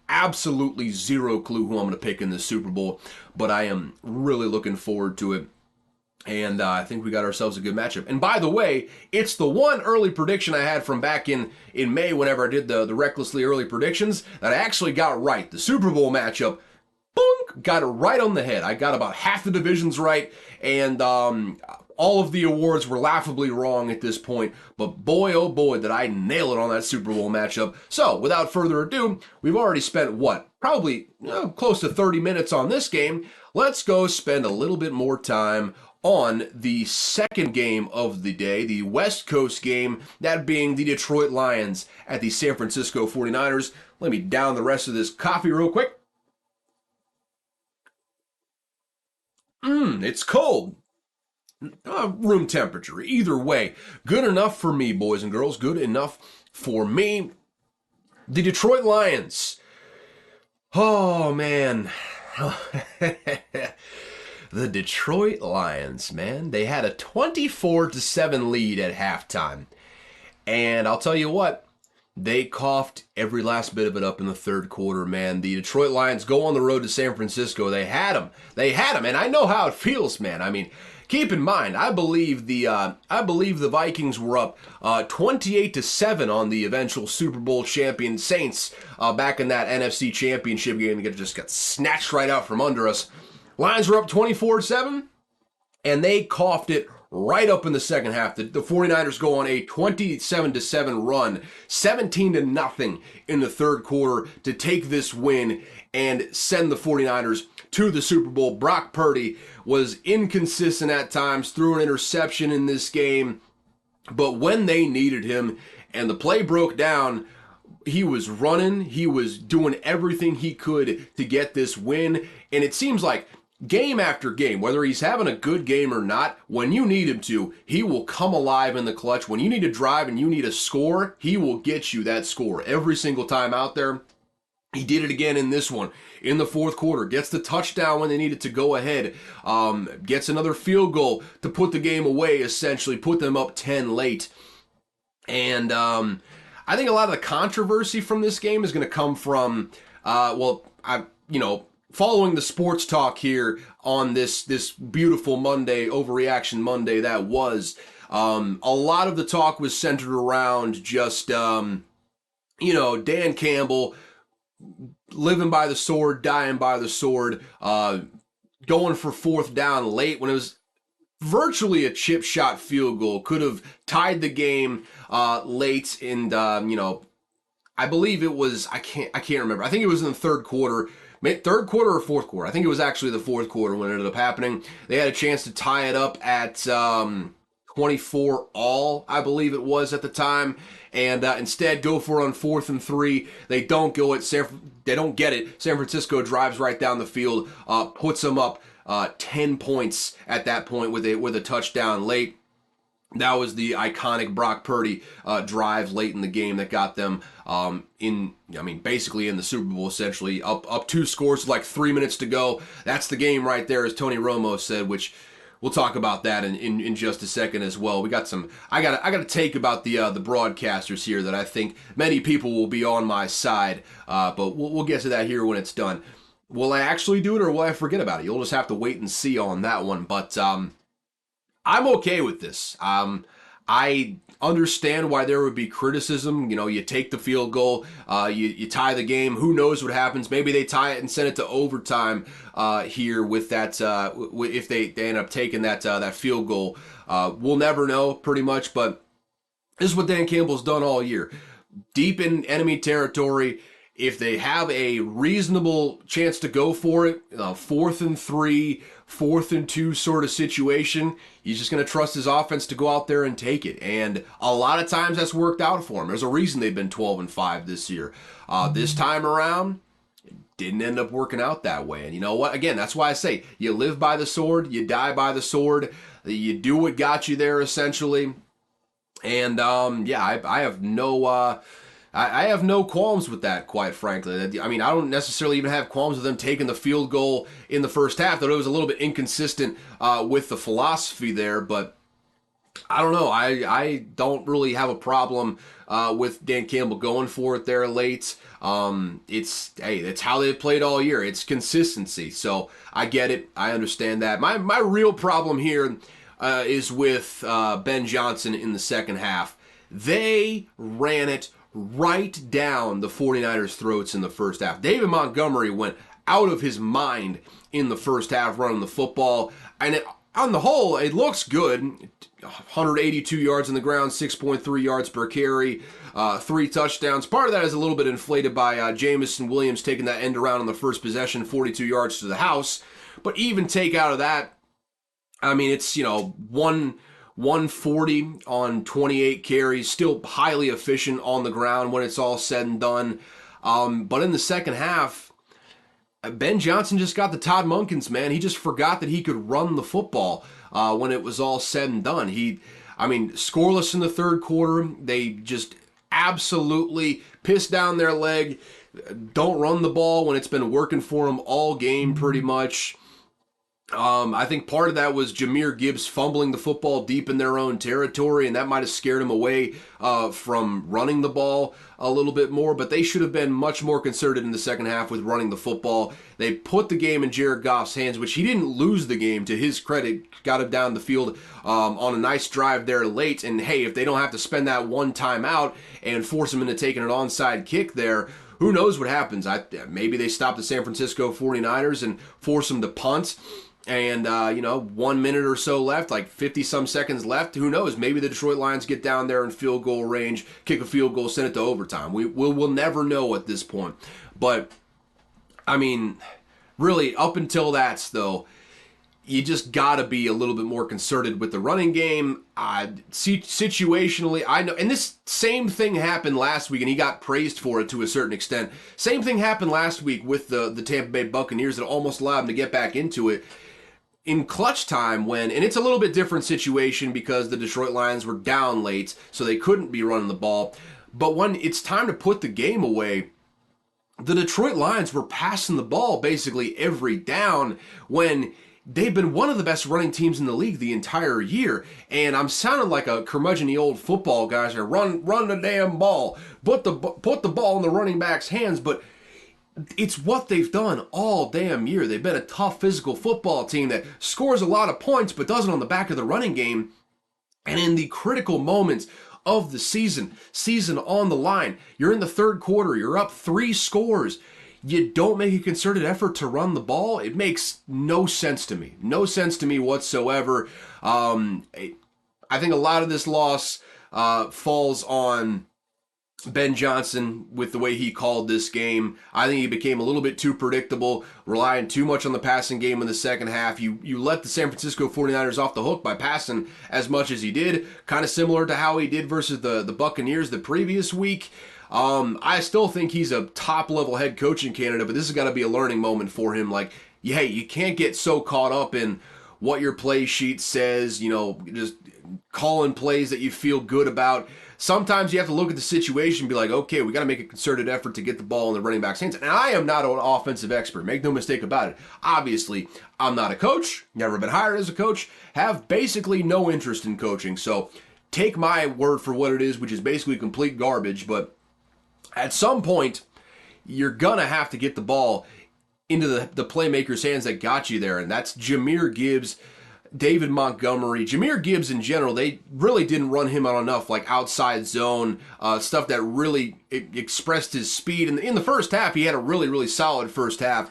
absolutely zero clue who I'm going to pick in this Super Bowl, but I am really looking forward to it. And I think we got ourselves a good matchup. And by the way, it's the one early prediction I had from back in May whenever I did the recklessly early predictions that I actually got right. The Super Bowl matchup, boom, got it right on the head. I got about half the divisions right, and all of the awards were laughably wrong at this point. But boy, oh boy, did I nail it on that Super Bowl matchup. So without further ado, we've already spent, probably close to 30 minutes on this game. Let's go spend a little bit more time on the second game of the day, the West Coast game, that being the Detroit Lions at the San Francisco 49ers. Let me down the rest of this coffee real quick. It's cold. Room temperature. Either way, good enough for me, boys and girls. Good enough for me. The Detroit Lions. Oh, man. The Detroit Lions, man. They had a 24-7 lead at halftime. And I'll tell you what, they coughed every last bit of it up in the third quarter, man. The Detroit Lions go on the road to San Francisco. They had them. And I know how it feels, man. I mean, keep in mind, I believe the Vikings were up 28-7 on the eventual Super Bowl champion Saints back in that NFC championship game. That just got snatched right out from under us. Lions were up 24-7, and they coughed it right up in the second half. The 49ers go on a 27-7 run, 17-0 in the third quarter to take this win and send the 49ers to the Super Bowl. Brock Purdy was inconsistent at times, threw an interception in this game, but when they needed him and the play broke down, he was running, he was doing everything he could to get this win, and it seems like game after game, whether he's having a good game or not, when you need him to, he will come alive in the clutch. When you need to drive and you need a score, he will get you that score every single time out there. He did it again in this one, in the fourth quarter. Gets the touchdown when they needed to go ahead. Gets another field goal to put the game away, essentially, put them up 10 late. And I think a lot of the controversy from this game is going to come from, following the sports talk here on this beautiful Monday, Overreaction Monday that was, a lot of the talk was centered around just, Dan Campbell living by the sword, dying by the sword, going for fourth down late when it was virtually a chip shot field goal. Could have tied the game late, and I believe it was, I can't remember. I think it was in the third quarter or fourth quarter. I think it was actually the fourth quarter when it ended up happening. They had a chance to tie it up at 24 all, I believe it was at the time, and instead go for it on 4th and 3. They don't go it. They don't get it. San Francisco drives right down the field, puts them up 10 points at that point with a touchdown late. That was the iconic Brock Purdy drive late in the game that got them basically in the Super Bowl, essentially. Up 2 scores, like 3 minutes to go. That's the game right there, as Tony Romo said, which we'll talk about that in just a second as well. We got some, I got a take about the broadcasters here that I think many people will be on my side, but we'll get to that here when it's done. Will I actually do it or will I forget about it? You'll just have to wait and see on that one, but I'm okay with this. I understand why there would be criticism. You take the field goal, you tie the game. Who knows what happens? Maybe they tie it and send it to overtime here with that. If they end up taking that field goal, we'll never know pretty much. But this is what Dan Campbell's done all year. Deep in enemy territory, if they have a reasonable chance to go for it, 4th and 3, 4th and 2 sort of situation, he's just going to trust his offense to go out there and take it. And a lot of times that's worked out for him. There's a reason they've been 12 and 5 this year. This time around, it didn't end up working out that way. And you know what? Again, that's why I say you live by the sword, you die by the sword. You do what got you there, essentially. And I have no... I have no qualms with that, quite frankly. I mean, I don't necessarily even have qualms with them taking the field goal in the first half, though it was a little bit inconsistent with the philosophy there. But I don't know. I don't really have a problem with Dan Campbell going for it there late. It's how they've played all year. It's consistency. So I get it. I understand that. My real problem here is with Ben Johnson in the second half. They ran it right down the 49ers' throats in the first half. David Montgomery went out of his mind in the first half running the football. And on the whole, it looks good. 182 yards on the ground, 6.3 yards per carry, 3 touchdowns. Part of that is a little bit inflated by Jamison Williams taking that end around on the first possession, 42 yards to the house. But even take out of that, I mean, it's, 140 on 28 carries, still highly efficient on the ground when it's all said and done. But in the second half, Ben Johnson just got the Todd Munkins, man. He just forgot that he could run the football when it was all said and done. Scoreless in the third quarter. They just absolutely pissed down their leg. Don't run the ball when it's been working for them all game pretty much. I think part of that was Jahmyr Gibbs fumbling the football deep in their own territory, and that might have scared him away from running the ball a little bit more, but they should have been much more concerted in the second half with running the football. They put the game in Jared Goff's hands, which he didn't lose the game, to his credit, got him down the field on a nice drive there late, and hey, if they don't have to spend that one timeout and force him into taking an onside kick there, who knows what happens. Maybe they stop the San Francisco 49ers and force them to punt. And, 1 minute or so left, like 50-some seconds left. Who knows? Maybe the Detroit Lions get down there in field goal range, kick a field goal, send it to overtime. We'll never know at this point. But, really, up until that, though, you just got to be a little bit more concerted with the running game. Situationally, I know, and this same thing happened last week, and he got praised for it to a certain extent. Same thing happened last week with the Tampa Bay Buccaneers that almost allowed him to get back into it. In clutch time and it's a little bit different situation because the Detroit Lions were down late, so they couldn't be running the ball. But when it's time to put the game away, the Detroit Lions were passing the ball basically every down when they've been one of the best running teams in the league the entire year. And I'm sounding like a curmudgeon-y old football guys here. Run the damn ball. Put the ball in the running back's hands. But it's what they've done all damn year. They've been a tough physical football team that scores a lot of points but does it on the back of the running game. And in the critical moments of the season on the line, you're in the third quarter, you're up 3 scores, you don't make a concerted effort to run the ball. It makes no sense to me. No sense to me whatsoever. I think a lot of this loss falls on Ben Johnson with the way he called this game. I think he became a little bit too predictable, relying too much on the passing game in the second half. You let the San Francisco 49ers off the hook by passing as much as he did, kind of similar to how he did versus the Buccaneers the previous week. I still think he's a top-level head coaching candidate, but this has got to be a learning moment for him. Like, hey, you can't get so caught up in what your play sheet says, just calling plays that you feel good about. Sometimes you have to look at the situation and be like, okay, we got to make a concerted effort to get the ball in the running back's hands. And I am not an offensive expert. Make no mistake about it. Obviously, I'm not a coach, never been hired as a coach, have basically no interest in coaching. So take my word for what it is, which is basically complete garbage. But at some point, you're going to have to get the ball into the playmaker's hands that got you there. And that's Jahmyr Gibbs, David Montgomery. Jahmyr Gibbs in general, they really didn't run him out enough, like outside zone, stuff that really expressed his speed. And in the first half, he had a really, really solid first half.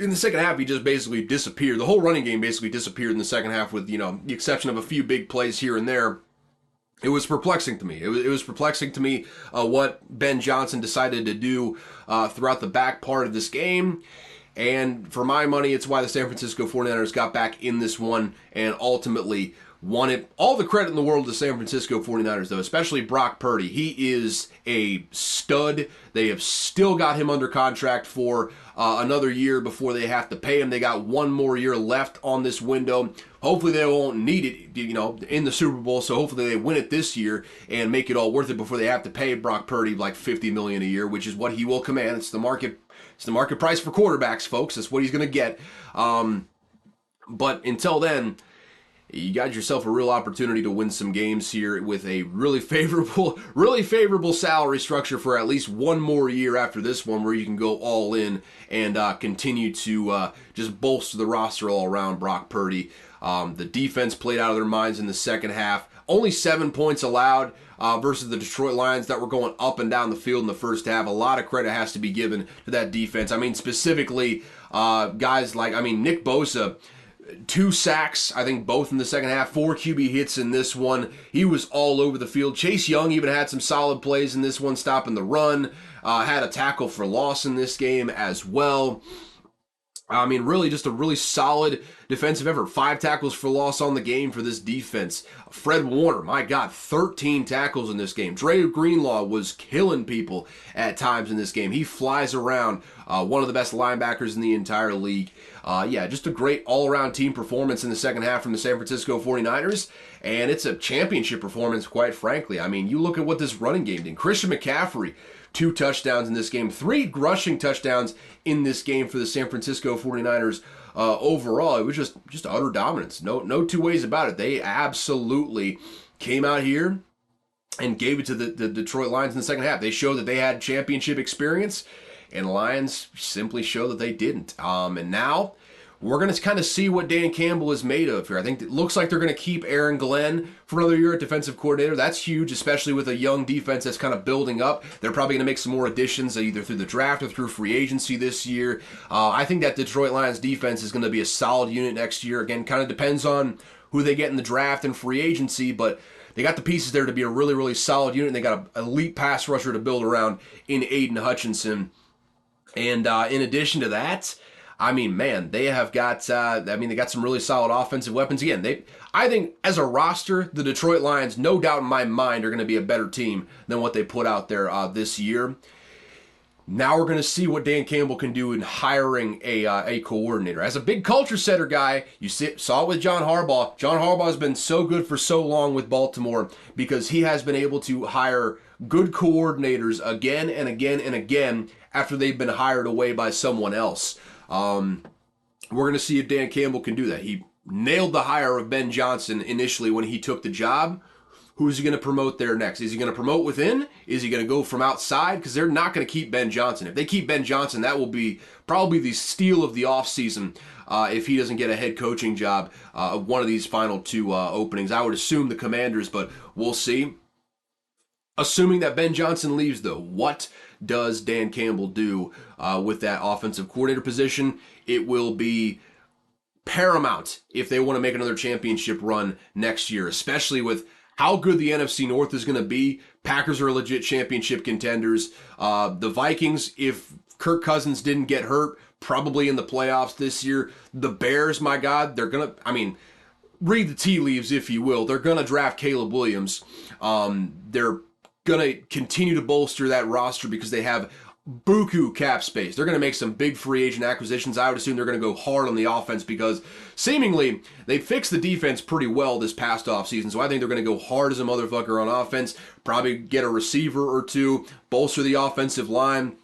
In the second half, he just basically disappeared. The whole running game basically disappeared in the second half with, the exception of a few big plays here and there. It was perplexing to me. It was perplexing to me what Ben Johnson decided to do throughout the back part of this game. And for my money, it's why the San Francisco 49ers got back in this one and ultimately won it. All the credit in the world to the San Francisco 49ers, though, especially Brock Purdy. He is a stud. They have still got him under contract for another year before they have to pay him. They got one more year left on this window. Hopefully they won't need it, in the Super Bowl. So hopefully they win it this year and make it all worth it before they have to pay Brock Purdy like $50 million a year, which is what he will command. It's the market price for quarterbacks, folks. That's what he's going to get. But until then, you got yourself a real opportunity to win some games here with a really favorable salary structure for at least one more year after this one, where you can go all in and continue to just bolster the roster all around Brock Purdy. The defense played out of their minds in the second half. Only 7 points allowed versus the Detroit Lions that were going up and down the field in the first half. A lot of credit has to be given to that defense. I mean, specifically, guys like, Nick Bosa, 2 sacks, I think both in the second half, 4 QB hits in this one. He was all over the field. Chase Young even had some solid plays in this one, stopping the run. Had a tackle for loss in this game as well. Really just a really solid defensive effort. 5 tackles for loss on the game for this defense. Fred Warner, my God, 13 tackles in this game. Dre Greenlaw was killing people at times in this game. He flies around, one of the best linebackers in the entire league. Just a great all-around team performance in the second half from the San Francisco 49ers, and it's a championship performance, quite frankly. You look at what this running game did. Christian McCaffrey, 2 touchdowns in this game, 3 rushing touchdowns in this game for the San Francisco 49ers. Overall, it was just utter dominance. No two ways about it. They absolutely came out here and gave it to the Detroit Lions in the second half. They showed that they had championship experience, and the Lions simply show that they didn't. And now we're going to kind of see what Dan Campbell is made of here. I think it looks like they're going to keep Aaron Glenn for another year at defensive coordinator. That's huge, especially with a young defense that's kind of building up. They're probably going to make some more additions either through the draft or through free agency this year. I think that Detroit Lions defense is going to be a solid unit next year. Again, kind of depends on who they get in the draft and free agency, but they got the pieces there to be a really, really solid unit, and they got an elite pass rusher to build around in Aiden Hutchinson. And in addition to that, they have got, they got some really solid offensive weapons. Again, I think as a roster, the Detroit Lions, no doubt in my mind, are going to be a better team than what they put out there this year. Now we're going to see what Dan Campbell can do in hiring a coordinator. As a big culture setter guy, saw it with John Harbaugh. John Harbaugh has been so good for so long with Baltimore because he has been able to hire good coordinators again and again and again after they've been hired away by someone else. We're going to see if Dan Campbell can do that. He nailed the hire of Ben Johnson initially when he took the job. Who's he going to promote there next? Is he going to promote within? Is he going to go from outside? Because they're not going to keep Ben Johnson. If they keep Ben Johnson, that will be probably the steal of the offseason if he doesn't get a head coaching job of one of these final two openings. I would assume the Commanders, but we'll see. Assuming that Ben Johnson leaves, though, what does Dan Campbell do with that offensive coordinator position? It will be paramount if they want to make another championship run next year, especially with how good the NFC North is going to be. Packers are legit championship contenders. The Vikings, if Kirk Cousins didn't get hurt, probably in the playoffs this year. The Bears, my God, they're going to, read the tea leaves if you will. They're going to draft Caleb Williams. They're going to continue to bolster that roster because they have buku cap space. They're going to make some big free agent acquisitions. I would assume they're going to go hard on the offense because seemingly they fixed the defense pretty well this past offseason. So I think they're going to go hard as a motherfucker on offense, probably get a receiver or two, bolster the offensive line.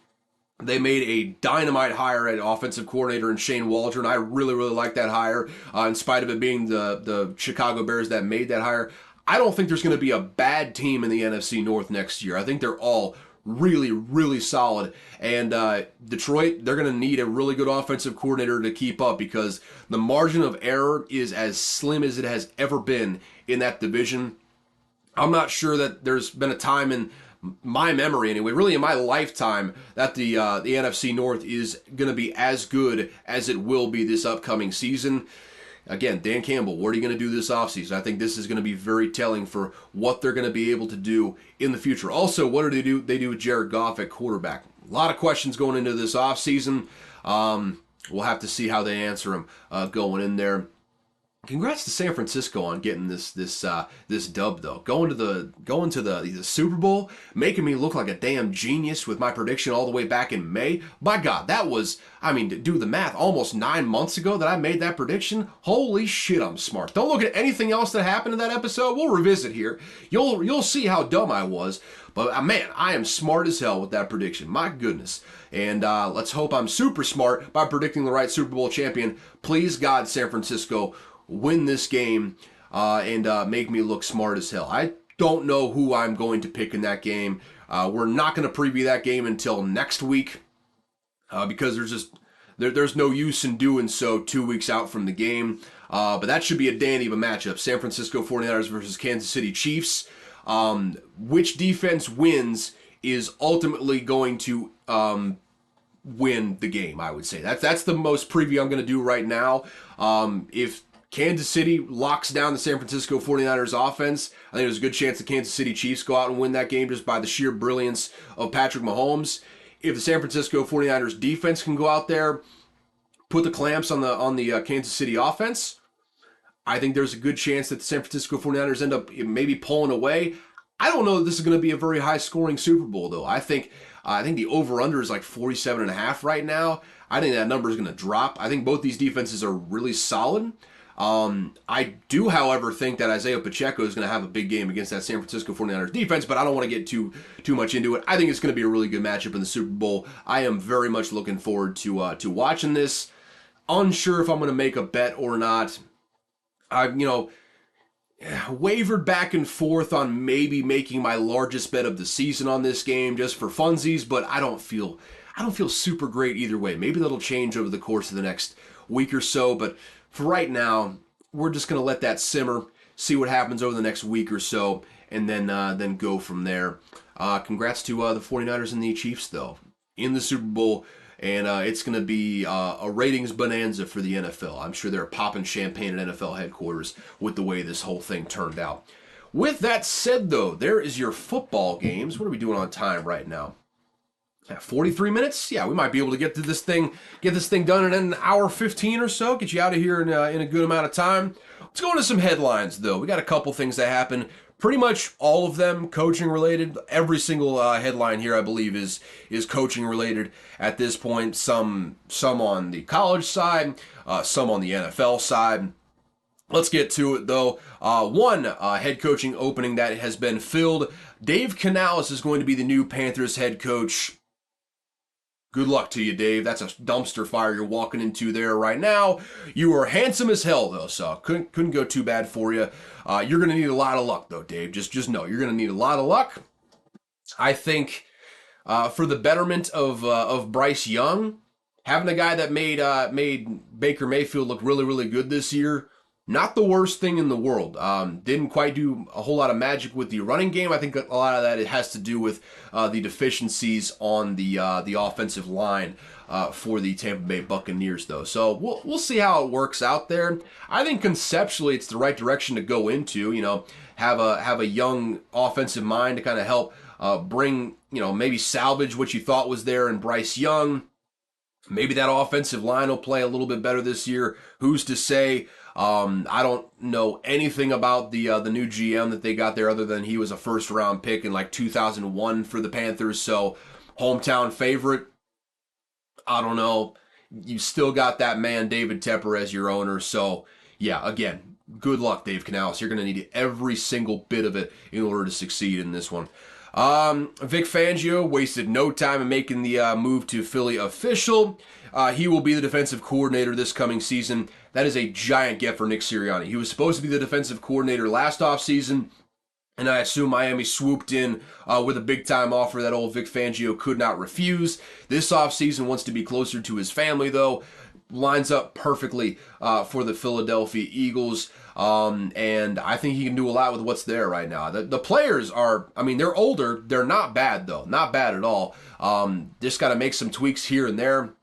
They made a dynamite hire at offensive coordinator in Shane Waldron. I really, really like that hire, in spite of it being the Chicago Bears that made that hire. I don't think there's going to be a bad team in the NFC North next year. I think they're all really, really solid. And Detroit, they're going to need a really good offensive coordinator to keep up because the margin of error is as slim as it has ever been in that division. I'm not sure that there's been a time in my memory anyway, really in my lifetime, that the NFC North is going to be as good as it will be this upcoming season. Again, Dan Campbell, what are you going to do this offseason? I think this is going to be very telling for what they're going to be able to do in the future. Also, what do they do? They do with Jared Goff at quarterback. A lot of questions going into this offseason. We'll have to see how they answer them going in there. Congrats to San Francisco on getting this dub though. Going to the Super Bowl, making me look like a damn genius with my prediction all the way back in May. By God, that was, to do the math, almost 9 months ago that I made that prediction. Holy shit, I'm smart. Don't look at anything else that happened in that episode. We'll revisit here. You'll see how dumb I was. But man, I am smart as hell with that prediction. My goodness. And let's hope I'm super smart by predicting the right Super Bowl champion. Please God, San Francisco, win this game and make me look smart as hell. I don't know who I'm going to pick in that game. We're not going to preview that game until next week because there's no use in doing so 2 weeks out from the game. But that should be a dandy of a matchup. San Francisco 49ers versus Kansas City Chiefs. Which defense wins is ultimately going to win the game, I would say. That's the most preview I'm going to do right now. If Kansas City locks down the San Francisco 49ers offense, I think there's a good chance the Kansas City Chiefs go out and win that game just by the sheer brilliance of Patrick Mahomes. If the San Francisco 49ers defense can go out there, put the clamps on the Kansas City offense, I think there's a good chance that the San Francisco 49ers end up maybe pulling away. I don't know that this is going to be a very high-scoring Super Bowl, though. I think the over-under is like 47.5 right now. I think that number is going to drop. I think both these defenses are really solid. I do, however, think that Isaiah Pacheco is going to have a big game against that San Francisco 49ers defense, but I don't want to get too much into it. I think it's going to be a really good matchup in the Super Bowl. I am very much looking forward to watching this. Unsure if I'm going to make a bet or not. I've, wavered back and forth on maybe making my largest bet of the season on this game just for funsies, but I don't feel super great either way. Maybe that'll change over the course of the next week or so, but for right now, we're just going to let that simmer, see what happens over the next week or so, and then go from there. Congrats to the 49ers and the Chiefs, though, in the Super Bowl. And it's going to be a ratings bonanza for the NFL. I'm sure they're popping champagne at NFL headquarters with the way this whole thing turned out. With that said, though, there is your football games. What are we doing on time right now? 43 minutes? Yeah, we might be able to get this thing done in an hour 15 or so. Get you out of here in a good amount of time. Let's go into some headlines, though. We got a couple things that happen. Pretty much all of them coaching related. Every single headline here, I believe, is coaching related at this point. Some on the college side, some on the NFL side. Let's get to it, though. One head coaching opening that has been filled. Dave Canales is going to be the new Panthers head coach. Good luck to you, Dave. That's a dumpster fire you're walking into there right now. You are handsome as hell, though, so couldn't go too bad for you. You're going to need a lot of luck, though, Dave. Just know you're going to need a lot of luck. I think for the betterment of Bryce Young, having a guy that made Baker Mayfield look really, really good this year, not the worst thing in the world. Didn't quite do a whole lot of magic with the running game. I think a lot of that it has to do with the deficiencies on the offensive line for the Tampa Bay Buccaneers, though. So we'll see how it works out there. I think conceptually it's the right direction to go into. You know, have a young offensive mind to kind of help bring, maybe salvage what you thought was there in Bryce Young. Maybe that offensive line will play a little bit better this year. Who's to say? I don't know anything about the new GM that they got there other than he was a first round pick in like 2001 for the Panthers. So hometown favorite. I don't know. You still got that man, David Tepper, as your owner. So yeah, again, good luck, Dave Canales. You're going to need every single bit of it in order to succeed in this one. Vic Fangio wasted no time in making the move to Philly official. He will be the defensive coordinator this coming season. That is a giant get for Nick Sirianni. He was supposed to be the defensive coordinator last offseason, and I assume Miami swooped in with a big-time offer that old Vic Fangio could not refuse. This offseason wants to be closer to his family, though. Lines up perfectly for the Philadelphia Eagles. And I think he can do a lot with what's there right now. The players are, they're older. They're not bad, though. Not bad at all. Just got to make some tweaks here and there.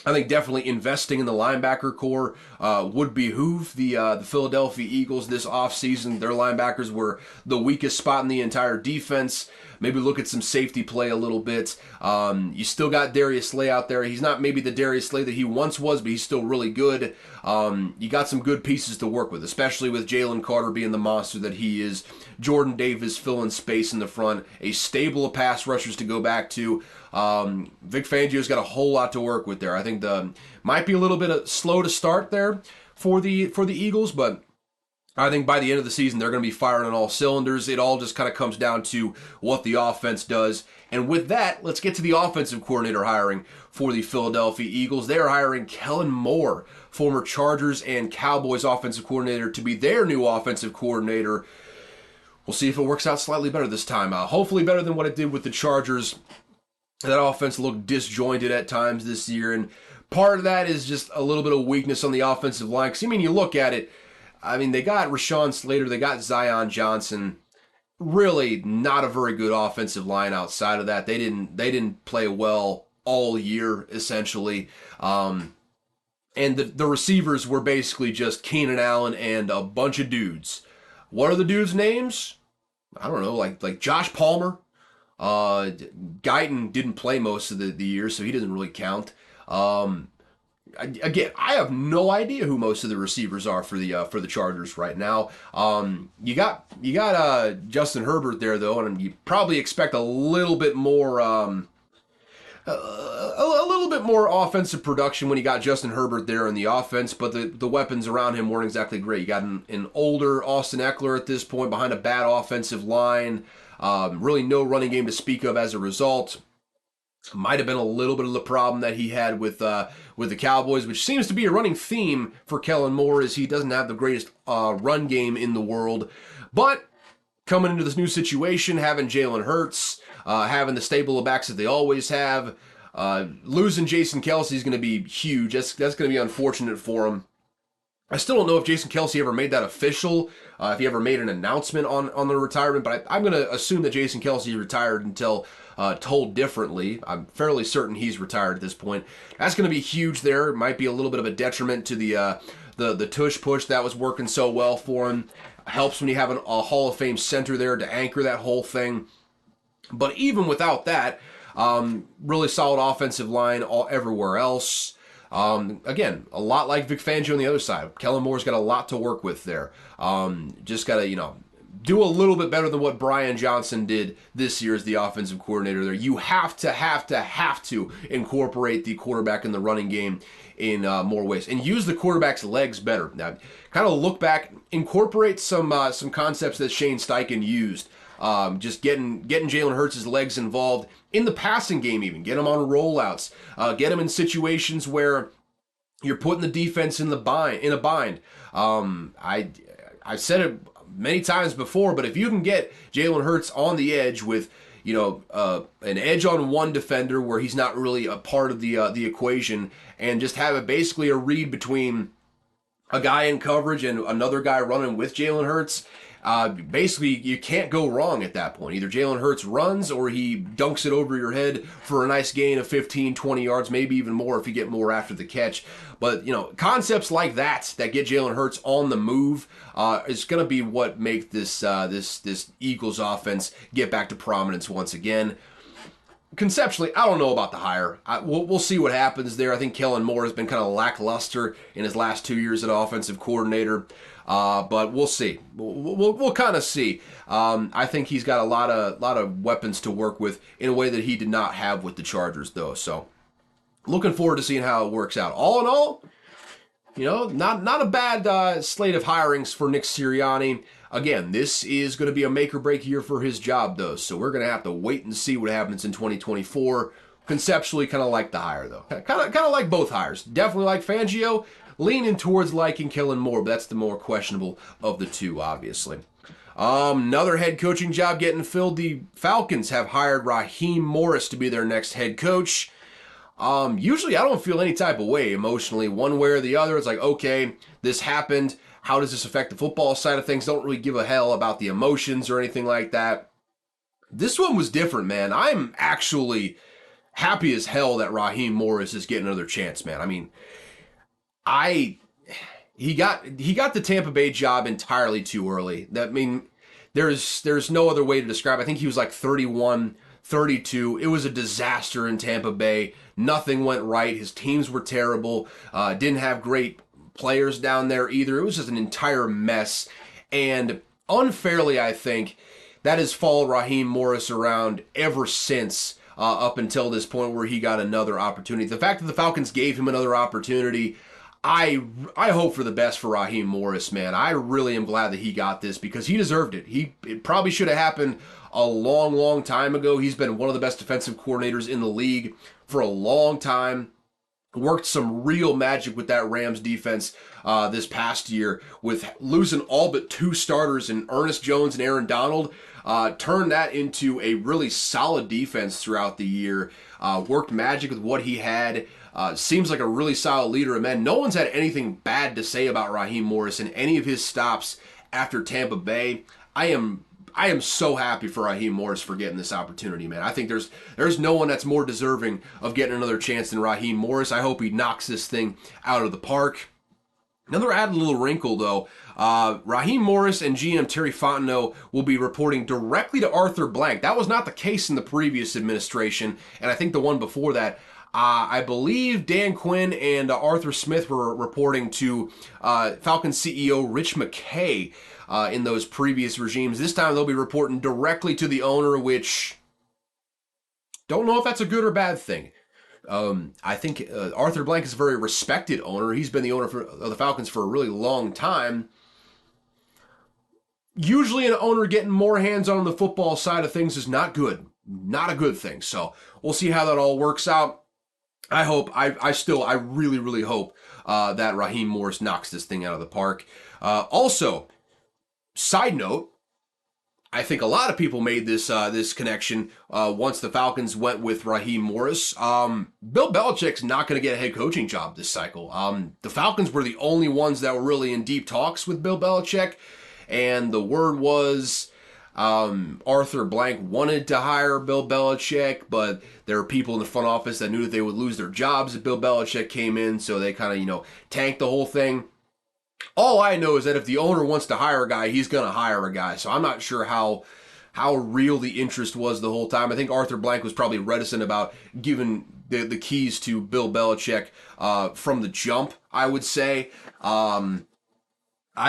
I think definitely investing in the linebacker core would behoove the Philadelphia Eagles this offseason. Their linebackers were the weakest spot in the entire defense. Maybe look at some safety play a little bit. You still got Darius Slay out there. He's not maybe the Darius Slay that he once was, but he's still really good. You got some good pieces to work with, especially with Jalen Carter being the monster that he is. Jordan Davis filling space in the front. A stable of pass rushers to go back to. Vic Fangio's got a whole lot to work with there. I think might be a little bit slow to start there for the Eagles, but I think by the end of the season, they're going to be firing on all cylinders. It all just kind of comes down to what the offense does. And with that, let's get to the offensive coordinator hiring for the Philadelphia Eagles. They're hiring Kellen Moore, former Chargers and Cowboys offensive coordinator, to be their new offensive coordinator. We'll see if it works out slightly better this time. Hopefully better than what it did with the Chargers. That offense looked disjointed at times this year, and part of that is just a little bit of weakness on the offensive line. Because, you look at it, they got Rashawn Slater, they got Zion Johnson. Really not a very good offensive line outside of that. They didn't play well all year, essentially. And the receivers were basically just Keenan Allen and a bunch of dudes. What are the dudes' names? I don't know, like Josh Palmer. Guyton didn't play most of the year, so he doesn't really count. Again, I have no idea who most of the receivers are for the Chargers right now. You got Justin Herbert there though, and you probably expect a little bit more offensive production when you got Justin Herbert there in the offense, but the weapons around him weren't exactly great. You got an older Austin Eckler at this point behind a bad offensive line. Really no running game to speak of as a result. Might have been a little bit of the problem that he had with the Cowboys, which seems to be a running theme for Kellen Moore, is he doesn't have the greatest run game in the world. But coming into this new situation, having Jalen Hurts, having the stable of backs that they always have, losing Jason Kelce is going to be huge. That's going to be unfortunate for him. I still don't know if Jason Kelce ever made that official, if he ever made an announcement on the retirement, but I'm going to assume that Jason Kelce retired until told differently. I'm fairly certain he's retired at this point. That's going to be huge there. It might be a little bit of a detriment to the tush push that was working so well for him. Helps when you have a Hall of Fame center there to anchor that whole thing. But even without that, really solid offensive line everywhere else. Again, a lot like Vic Fangio on the other side. Kellen Moore's got a lot to work with there. Just got to, do a little bit better than what Brian Johnson did this year as the offensive coordinator there. You have to incorporate the quarterback in the running game in more ways and use the quarterback's legs better. Now, kind of look back, incorporate some concepts that Shane Steichen used. Just getting Jalen Hurts' legs involved in the passing game even. Get him on rollouts. Get him in situations where you're putting the defense in a bind. I've said it many times before, but if you can get Jalen Hurts on the edge with, an edge on one defender where he's not really a part of the equation, and just have it basically a read between a guy in coverage and another guy running with Jalen Hurts, basically you can't go wrong at that point. Either Jalen Hurts runs or he dunks it over your head for a nice gain of 15, 20 yards, maybe even more if you get more after the catch. But, concepts like that get Jalen Hurts on the move is going to be what make this Eagles offense get back to prominence once again. Conceptually, I don't know about the hire. We'll see what happens there. I think Kellen Moore has been kind of lackluster in his last 2 years as offensive coordinator. But we'll see. We'll kind of see. I think he's got a lot of weapons to work with in a way that he did not have with the Chargers, though. So, looking forward to seeing how it works out. All in all, not a bad slate of hirings for Nick Sirianni. Again, this is going to be a make or break year for his job, though. So we're going to have to wait and see what happens in 2024. Conceptually, kind of like the hire, though. Kind of like both hires. Definitely like Fangio. Leaning towards liking Kellen Moore, but that's the more questionable of the two, obviously. Another head coaching job getting filled. The Falcons have hired Raheem Morris to be their next head coach. Usually I don't feel any type of way emotionally, one way or the other. It's like, okay, this happened. How does this affect the football side of things? Don't really give a hell about the emotions or anything like that. This one was different, man. I'm actually happy as hell that Raheem Morris is getting another chance, man. I mean, he got the Tampa Bay job entirely too early. There's no other way to describe it. I think he was like 31, 32. It was a disaster in Tampa Bay. Nothing went right. His teams were terrible. Didn't have great players down there either. It was just an entire mess. And unfairly, I think, that has followed Raheem Morris around ever since, up until this point where he got another opportunity. The fact that the Falcons gave him another opportunity, I hope for the best for Raheem Morris, man. I really am glad that he got this because he deserved it. It probably should have happened a long, long time ago. He's been one of the best defensive coordinators in the league for a long time. Worked some real magic with that Rams defense this past year with losing all but two starters in Ernest Jones and Aaron Donald. Turned that into a really solid defense throughout the year. Worked magic with what he had. Seems like a really solid leader. And man, no one's had anything bad to say about Raheem Morris in any of his stops after Tampa Bay. I am so happy for Raheem Morris for getting this opportunity, man. I think there's no one that's more deserving of getting another chance than Raheem Morris. I hope he knocks this thing out of the park. Another added little wrinkle, though. Raheem Morris and GM Terry Fontenot will be reporting directly to Arthur Blank. That was not the case in the previous administration, and I think the one before that. I believe Dan Quinn and Arthur Smith were reporting to Falcons CEO Rich McKay in those previous regimes. This time they'll be reporting directly to the owner, which don't know if that's a good or bad thing. I think Arthur Blank is a very respected owner. He's been the owner of the Falcons for a really long time. Usually an owner getting more hands-on on the football side of things is not good. Not a good thing. So we'll see how that all works out. I really, really hope that Raheem Morris knocks this thing out of the park. Also, side note, I think a lot of people made this connection once the Falcons went with Raheem Morris. Bill Belichick's not going to get a head coaching job this cycle. The Falcons were the only ones that were really in deep talks with Bill Belichick, and the word was Arthur Blank wanted to hire Bill Belichick, but there were people in the front office that knew that they would lose their jobs if Bill Belichick came in, so they kind of, tanked the whole thing. All I know is that if the owner wants to hire a guy, he's going to hire a guy. So I'm not sure how real the interest was the whole time. I think Arthur Blank was probably reticent about giving the keys to Bill Belichick from the jump, I would say. I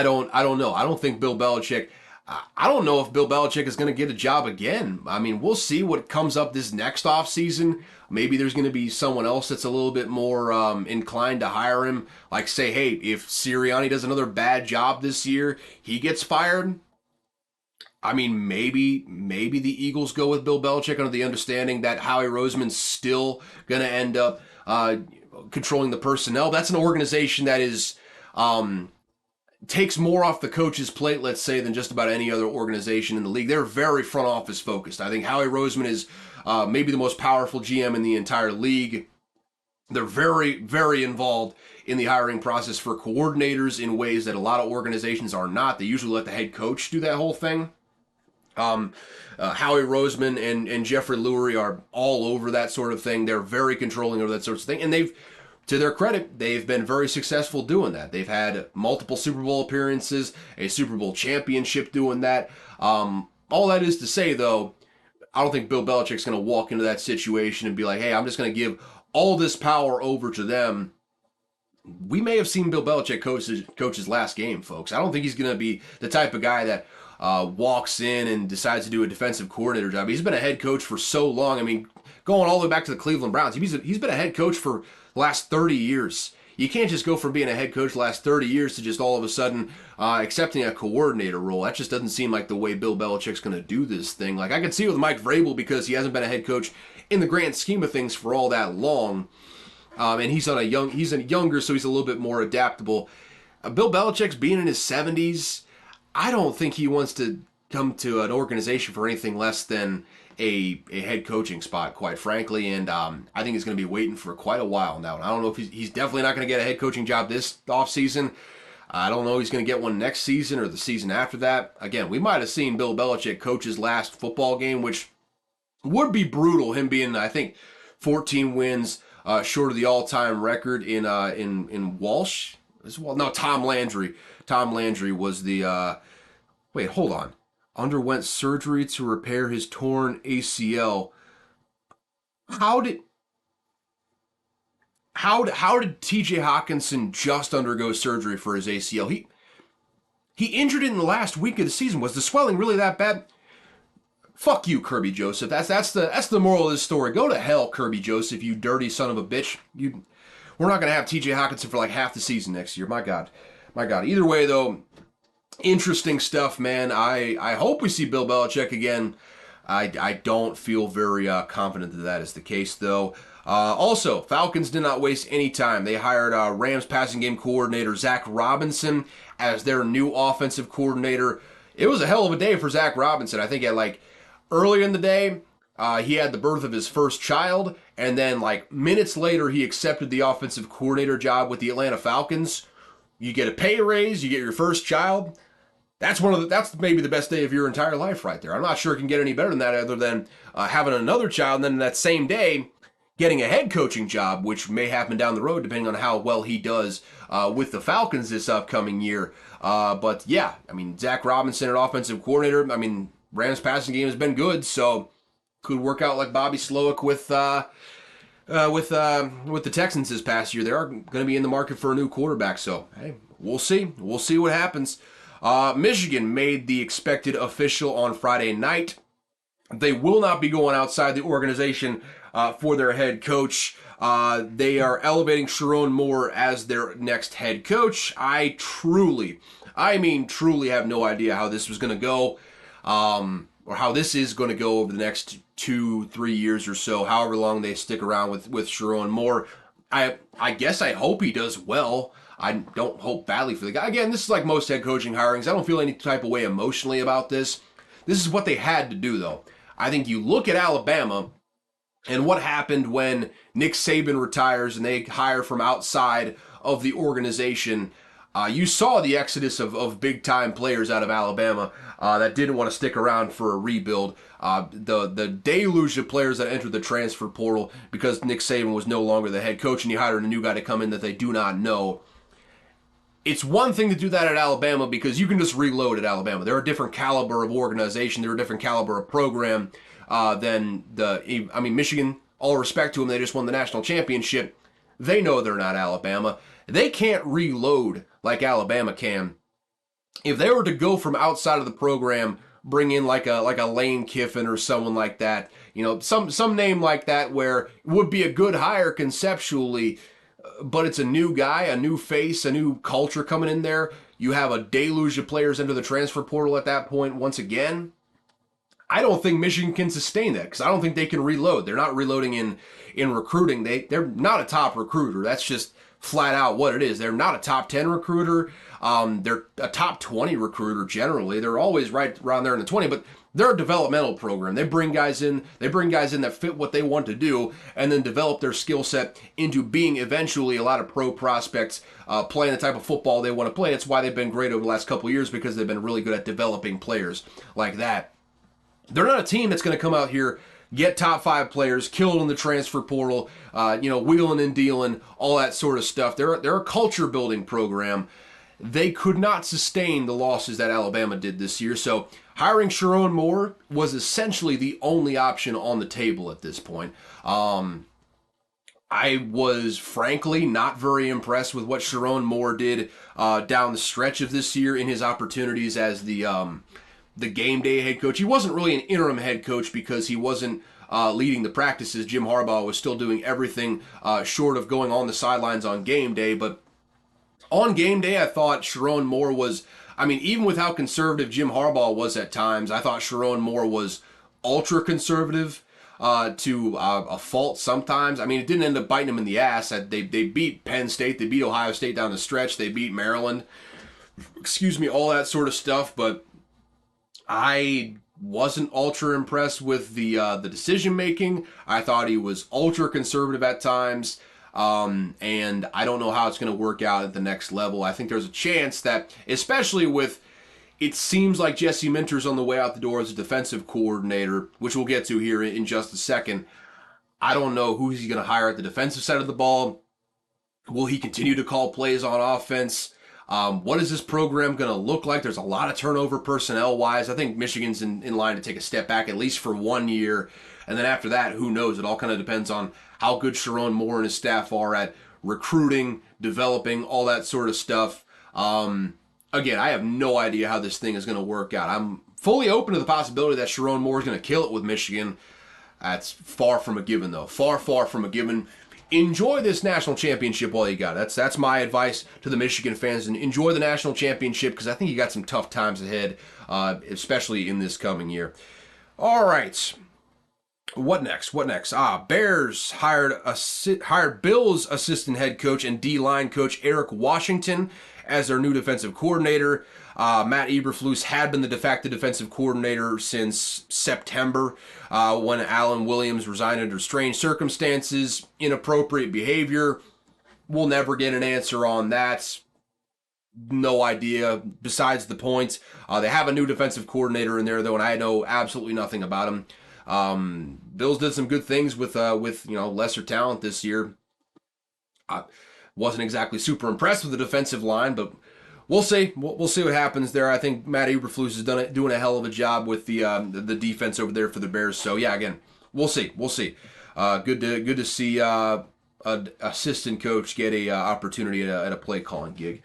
don't know. I don't think Bill Belichick I don't know if Bill Belichick is going to get a job again. I mean, we'll see what comes up this next offseason. Maybe there's going to be someone else that's a little bit more inclined to hire him. Like, say, hey, if Sirianni does another bad job this year, he gets fired. I mean, maybe the Eagles go with Bill Belichick under the understanding that Howie Roseman's still going to end up controlling the personnel. That's an organization that is takes more off the coach's plate, let's say, than just about any other organization in the league. They're very front office focused. I think Howie Roseman is maybe the most powerful GM in the entire league. They're very, very involved in the hiring process for coordinators in ways that a lot of organizations are not. They usually let the head coach do that whole thing. Howie Roseman and Jeffrey Lurie are all over that sort of thing. They're very controlling over that sort of thing. And they've, to their credit, they've been very successful doing that. They've had multiple Super Bowl appearances, a Super Bowl championship doing that. All that is to say, though, I don't think Bill Belichick's going to walk into that situation and be like, hey, I'm just going to give all this power over to them. We may have seen Bill Belichick coach his last game, folks. I don't think he's going to be the type of guy that walks in and decides to do a defensive coordinator job. He's been a head coach for so long. I mean, going all the way back to the Cleveland Browns, he's been a head coach for the last 30 years. You can't just go from being a head coach the last 30 years to just all of a sudden accepting a coordinator role. That just doesn't seem like the way Bill Belichick's going to do this thing. Like, I can see it with Mike Vrabel because he hasn't been a head coach in the grand scheme of things for all that long. And he's younger, so he's a little bit more adaptable. Bill Belichick's being in his 70s. I don't think he wants to come to an organization for anything less than a head coaching spot, quite frankly. And I think he's going to be waiting for quite a while now. And I don't know if he's definitely not going to get a head coaching job this offseason. I don't know if he's going to get one next season or the season after that. Again, we might have seen Bill Belichick coach his last football game, which would be brutal, him being, I think, 14 wins short of the all-time record in Walsh. No, Tom Landry. Tom Landry was the, wait, hold on. Underwent surgery to repair his torn ACL. How did TJ Hawkinson just undergo surgery for his ACL? He injured it in the last week of the season. Was the swelling really that bad? Fuck you, Kirby Joseph. That's the moral of this story. Go to hell, Kirby Joseph, you dirty son of a bitch. We're not going to have TJ Hawkinson for like half the season next year. My God. Either way, though, interesting stuff, man. I hope we see Bill Belichick again. I don't feel very confident that is the case, though. Also, Falcons did not waste any time. They hired Rams passing game coordinator Zach Robinson as their new offensive coordinator. It was a hell of a day for Zach Robinson. I think early in the day, he had the birth of his first child, and then like minutes later, he accepted the offensive coordinator job with the Atlanta Falcons. You get a pay raise, you get your first child. That's maybe the best day of your entire life right there. I'm not sure it can get any better than that, other than having another child, and then that same day getting a head coaching job, which may happen down the road depending on how well he does with the Falcons this upcoming year. But yeah, I mean, Zach Robinson, an offensive coordinator. I mean, Rams passing game has been good, so could work out like Bobby Slowick with the Texans this past year. They are going to be in the market for a new quarterback, so hey, we'll see. We'll see what happens. Michigan made the expected official on Friday night. They will not be going outside the organization for their head coach. They are elevating Sharon Moore as their next head coach. I truly have no idea how this was going to go, or how this is going to go over the next 2-3 years or so, however long they stick around with Sharon Moore. I guess I hope he does well. I don't hope badly for the guy. Again, this is like most head coaching hirings. I don't feel any type of way emotionally about this. This is what they had to do, though. I think you look at Alabama and what happened when Nick Saban retires and they hire from outside of the organization. You saw the exodus of big-time players out of Alabama that didn't want to stick around for a rebuild. The deluge of players that entered the transfer portal because Nick Saban was no longer the head coach and you hired a new guy to come in that they do not know. It's one thing to do that at Alabama because you can just reload at Alabama. They're a different caliber of organization. They're a different caliber of program than Michigan. All respect to them, they just won the national championship. They know they're not Alabama. They can't reload like Alabama can. if they were to go from outside of the program, bring in like a Lane Kiffin or someone like that, some name like that, where it would be a good hire conceptually, but it's a new guy, a new face, a new culture coming in there. You have a deluge of players into the transfer portal at that point once again. I don't think Michigan can sustain that because I don't think they can reload. They're not reloading in recruiting. They're not a top recruiter. That's just flat out what it is. They're not a top 10 recruiter. They're a top 20 recruiter generally. They're always right around there in the 20, but they're a developmental program. They bring guys in that fit what they want to do and then develop their skill set into being eventually a lot of pro prospects playing the type of football they want to play. That's why they've been great over the last couple of years, because they've been really good at developing players like that. They're not a team that's going to come out here, get top 5 players, kill it in the transfer portal, wheeling and dealing, all that sort of stuff. They're a culture building program. They could not sustain the losses that Alabama did this year. So hiring Sharon Moore was essentially the only option on the table at this point. I was frankly not very impressed with what Sharon Moore did down the stretch of this year in his opportunities as the game day head coach. He wasn't really an interim head coach because he wasn't leading the practices. Jim Harbaugh was still doing everything short of going on the sidelines on game day. But on game day, I thought Sharon Moore was, even with how conservative Jim Harbaugh was at times, I thought Sharon Moore was ultra conservative to a fault sometimes. It didn't end up biting him in the ass. They beat Penn State. They beat Ohio State down the stretch. They beat Maryland. All that sort of stuff. But I wasn't ultra impressed with the decision making. I thought he was ultra conservative at times, and I don't know how it's going to work out at the next level. I think there's a chance that, especially with, it seems like Jesse Minter's on the way out the door as a defensive coordinator, which we'll get to here in just a second. I don't know who he's going to hire at the defensive side of the ball. Will he continue to call plays on offense? What is this program going to look like? There's a lot of turnover personnel-wise. I think Michigan's in line to take a step back at least for 1 year. And then after that, who knows? It all kind of depends on how good Sharon Moore and his staff are at recruiting, developing, all that sort of stuff. Again, I have no idea how this thing is going to work out. I'm fully open to the possibility that Sharon Moore is going to kill it with Michigan. That's far from a given, though. Far, far from a given. Enjoy this national championship while you got it. That's my advice to the Michigan fans. And enjoy the national championship because I think you got some tough times ahead, especially in this coming year. All right. What next? Bears hired Bills assistant head coach and D-line coach Eric Washington as their new defensive coordinator. Matt Eberflus had been the de facto defensive coordinator since September when Alan Williams resigned under strange circumstances, inappropriate behavior. We'll never get an answer on that. No idea. Besides the point, they have a new defensive coordinator in there, though, and I know absolutely nothing about him. Bills did some good things with lesser talent this year. I wasn't exactly super impressed with the defensive line, but we'll see. We'll see what happens there. I think Matt Eberflus is doing a hell of a job with the defense over there for the Bears. So yeah, again, we'll see. Good to see an assistant coach get a opportunity at a play calling gig.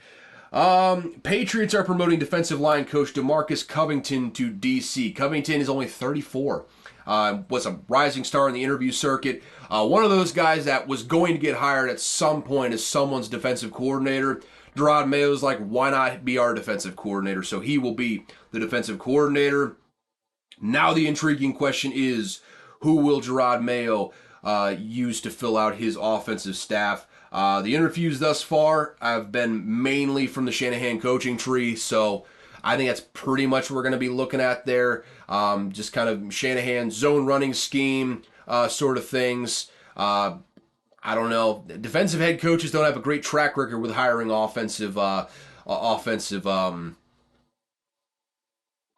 Patriots are promoting defensive line coach DeMarcus Covington to DC. Covington is only 34. Was a rising star in the interview circuit. One of those guys that was going to get hired at some point as someone's defensive coordinator. Gerard Mayo's like, why not be our defensive coordinator? So he will be the defensive coordinator. Now the intriguing question is, who will Gerard Mayo use to fill out his offensive staff? The interviews thus far have been mainly from the Shanahan coaching tree, so I think that's pretty much what we're going to be looking at there. Just kind of Shanahan zone running scheme sort of things. I don't know. Defensive head coaches don't have a great track record with hiring offensive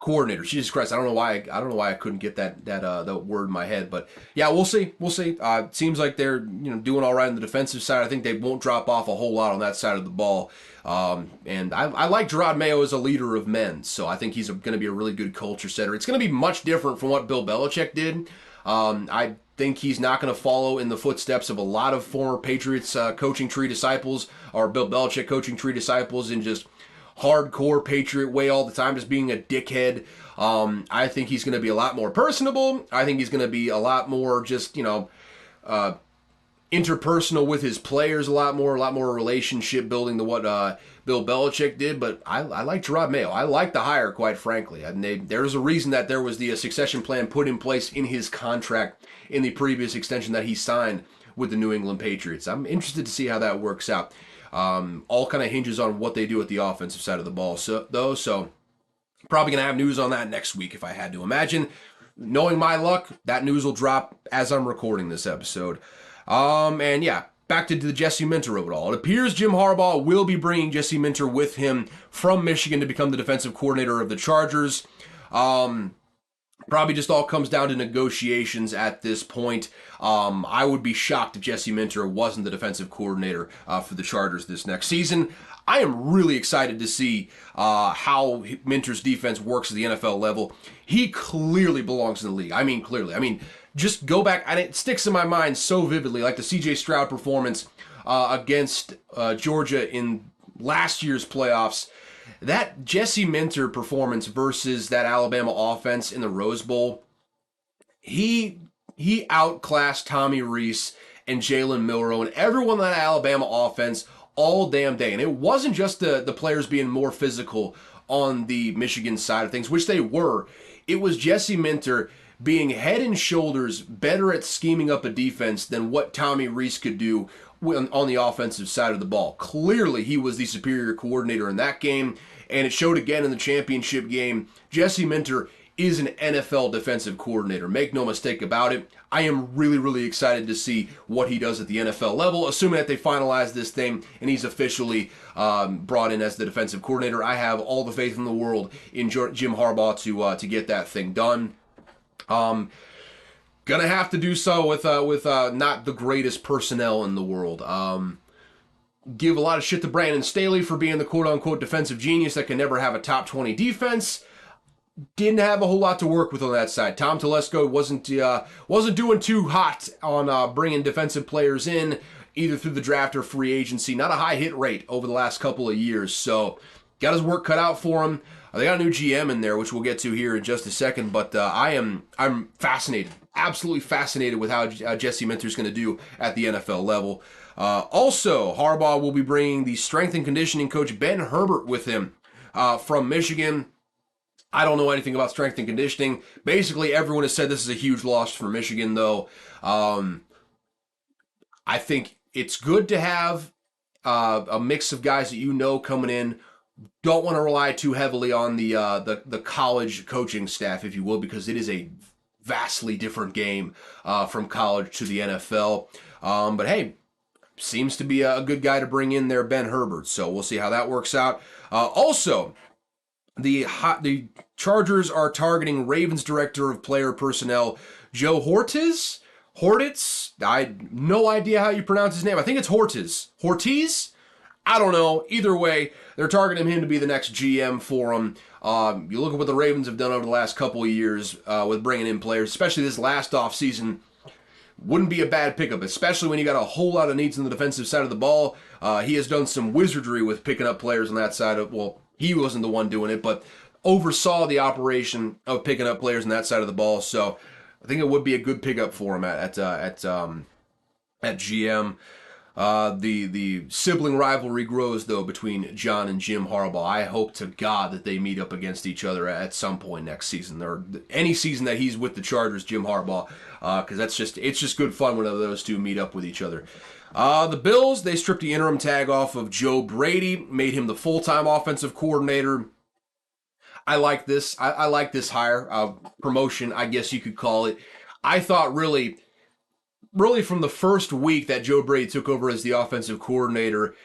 coordinators. Jesus Christ, I don't know why I couldn't get that word in my head, but yeah, we'll see. It seems like they're doing all right on the defensive side. I think they won't drop off a whole lot on that side of the ball. And I like Gerard Mayo as a leader of men, so I think he's going to be a really good culture setter. It's going to be much different from what Bill Belichick did. I think he's not going to follow in the footsteps of a lot of former Patriots coaching tree disciples or Bill Belichick coaching tree disciples and just hardcore Patriot way all the time, just being a dickhead. I think he's going to be a lot more personable. I think he's going to be a lot more just, interpersonal with his players, a lot more relationship building than what Bill Belichick did. But I like Gerard Mayo. I like the hire, quite frankly. There's a reason that there was the succession plan put in place in his contract in the previous extension that he signed with the New England Patriots. I'm interested to see how that works out. All kind of hinges on what they do with the offensive side of the ball. So probably going to have news on that next week if I had to imagine. Knowing my luck, that news will drop as I'm recording this episode. And yeah, back to the Jesse Minter of it all. It appears Jim Harbaugh will be bringing Jesse Minter with him from Michigan to become the defensive coordinator of the Chargers. Probably just all comes down to negotiations at this point. I would be shocked if Jesse Minter wasn't the defensive coordinator for the Chargers this next season. I am really excited to see how Minter's defense works at the NFL level. He clearly belongs in the league. I mean, clearly. I mean, just go back, and it sticks in my mind so vividly, like the C.J. Stroud performance against Georgia in last year's playoffs. That Jesse Minter performance versus that Alabama offense in the Rose Bowl, he outclassed Tommy Rees and Jalen Milroe and everyone in that Alabama offense all damn day. And it wasn't just the players being more physical on the Michigan side of things, which they were. It was Jesse Minter being head and shoulders better at scheming up a defense than what Tommy Rees could do on the offensive side of the ball. Clearly, he was the superior coordinator in that game, and it showed again in the championship game. Jesse Minter is an NFL defensive coordinator. Make no mistake about it. I am really, really excited to see what he does at the NFL level, assuming that they finalize this thing and he's officially brought in as the defensive coordinator. I have all the faith in the world in Jim Harbaugh to get that thing done. Gonna have to do so with not the greatest personnel in the world. Give a lot of shit to Brandon Staley for being the quote-unquote defensive genius that can never have a top 20 defense. Didn't have a whole lot to work with on that side. Tom Telesco wasn't doing too hot on bringing defensive players in, either through the draft or free agency. Not a high hit rate over the last couple of years, so got his work cut out for him. They got a new GM in there, which we'll get to here in just a second, but I'm fascinated, absolutely fascinated with how Jesse Minter's going to do at the NFL level. Also, Harbaugh will be bringing the strength and conditioning coach Ben Herbert with him from Michigan. I don't know anything about strength and conditioning. Basically, everyone has said this is a huge loss for Michigan, though. I think it's good to have a mix of guys that you know coming in. Don't want to rely too heavily on the college coaching staff, if you will, because it is a vastly different game from college to the NFL. But hey, seems to be a good guy to bring in there, Ben Herbert. So we'll see how that works out. Also, the Chargers are targeting Ravens director of player personnel, Joe Hortiz. I have no idea how you pronounce his name. I think it's Hortiz? I don't know. Either way, they're targeting him to be the next GM for them. You look at what the Ravens have done over the last couple of years with bringing in players, especially this last offseason. Wouldn't be a bad pickup, especially when you got a whole lot of needs on the defensive side of the ball. He has done some wizardry with picking up players on that side of, well, he wasn't the one doing it, but oversaw the operation of picking up players on that side of the ball. So I think it would be a good pickup for him at GM. The sibling rivalry grows, though, between John and Jim Harbaugh. I hope to God that they meet up against each other at some point next season, or any season that he's with the Chargers, Jim Harbaugh, because it's just good fun when those two meet up with each other. The Bills, they stripped the interim tag off of Joe Brady, made him the full-time offensive coordinator. I like this. I like this hire, promotion, I guess you could call it. I thought really from the first week that Joe Brady took over as the offensive coordinator,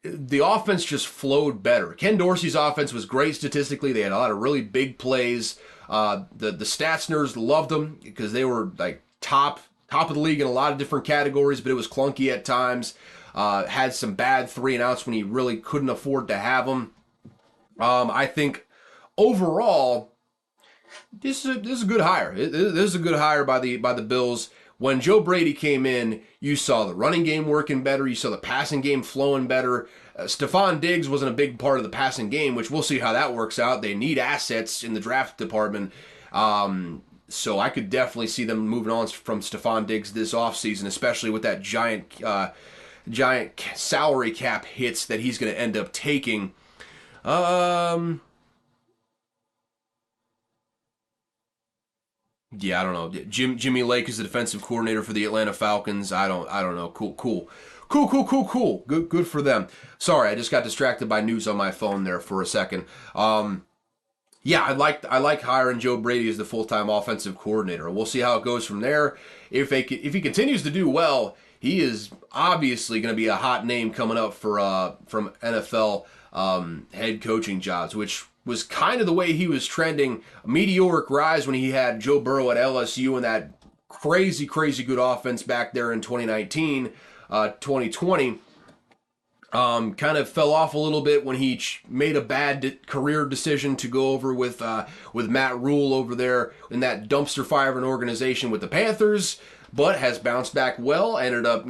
the offense just flowed better. Ken Dorsey's offense was great statistically. They had a lot of really big plays. The stats nerds loved them because they were like top of the league in a lot of different categories, but it was clunky at times. Had some bad 3-and-outs when he really couldn't afford to have them. I think overall, this is a good hire. This is a good hire by the Bills When Joe Brady came in, you saw the running game working better. You saw the passing game flowing better. Stephon Diggs wasn't a big part of the passing game, which we'll see how that works out. They need assets in the draft department. So I could definitely see them moving on from Stephon Diggs this offseason, especially with that giant salary cap hits that he's going to end up taking. Yeah, I don't know. Jimmy Lake is the defensive coordinator for the Atlanta Falcons. I don't know. Cool. Good for them. Sorry, I just got distracted by news on my phone there for a second. Yeah, I like hiring Joe Brady as the full-time offensive coordinator. We'll see how it goes from there. If he continues to do well, he is obviously going to be a hot name coming up for from NFL head coaching jobs, which was kind of the way he was trending. A meteoric rise when he had Joe Burrow at LSU and that crazy good offense back there in 2019, 2020. Kind of fell off a little bit when he made a bad career decision to go over with Matt Rule over there in that dumpster fire of an organization with the Panthers, but has bounced back well. Ended up,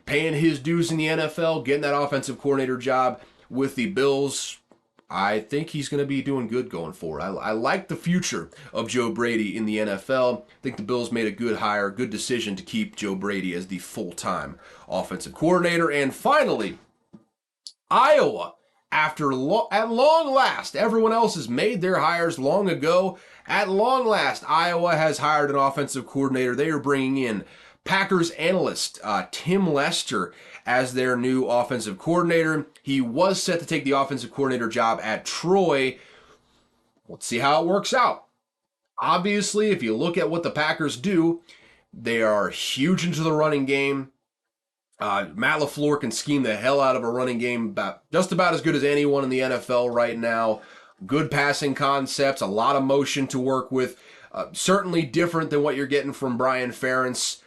paying his dues in the NFL, getting that offensive coordinator job with the Bills. I think he's going to be doing good going forward. I like the future of Joe Brady in the NFL. I think the Bills made a good hire, good decision to keep Joe Brady as the full-time offensive coordinator. And finally, Iowa, at long last, everyone else has made their hires long ago. At long last, Iowa has hired an offensive coordinator. They are bringing in Packers analyst Tim Lester as their new offensive coordinator. He was set to take the offensive coordinator job at Troy. Let's see how it works out. Obviously, if you look at what the Packers do, they are huge into the running game. Matt LaFleur can scheme the hell out of a running game just about as good as anyone in the NFL right now. Good passing concepts, a lot of motion to work with. Certainly different than what you're getting from Brian Ferentz.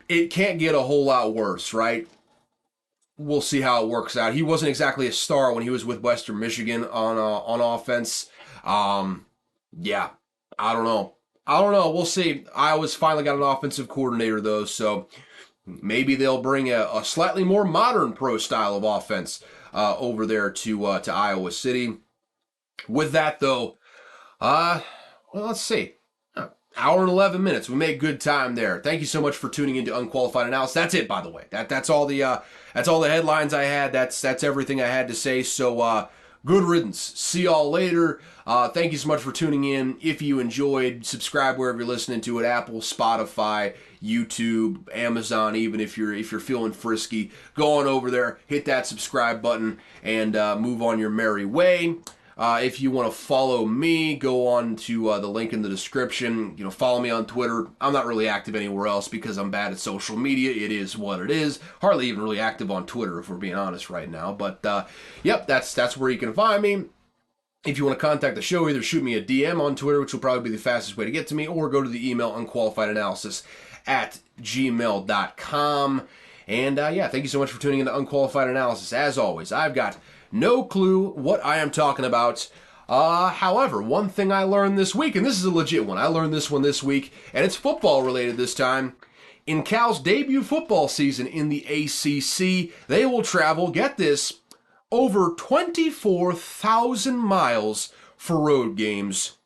It can't get a whole lot worse, right? We'll see how it works out. He wasn't exactly a star when he was with Western Michigan on offense. Yeah, I don't know. We'll see. Iowa's finally got an offensive coordinator, though, so maybe they'll bring a slightly more modern pro style of offense over there to Iowa City. With that, though, well, let's see. Hour and 11 minutes. We made good time there. Thank you so much for tuning into Unqualified Analysis. That's it, by the way. That's all the headlines I had. That's everything I had to say. So good riddance. See y'all later. Thank you so much for tuning in. If you enjoyed, subscribe wherever you're listening to it. Apple, Spotify, YouTube, Amazon. Even if you're feeling frisky, go on over there, hit that subscribe button, and move on your merry way. If you want to follow me, go on to the link in the description. Follow me on Twitter. I'm not really active anywhere else because I'm bad at social media. It is what it is. Hardly even really active on Twitter, if we're being honest right now. But yep, that's where you can find me. If you want to contact the show, either shoot me a DM on Twitter, which will probably be the fastest way to get to me, or go to the email unqualifiedanalysis@gmail.com. And yeah, thank you so much for tuning in to Unqualified Analysis. As always, I've got no clue what I am talking about. However, one thing I learned this week, and this is a legit one. I learned this one this week, and it's football related this time. In Cal's debut football season in the ACC, they will travel, get this, over 24,000 miles for road games.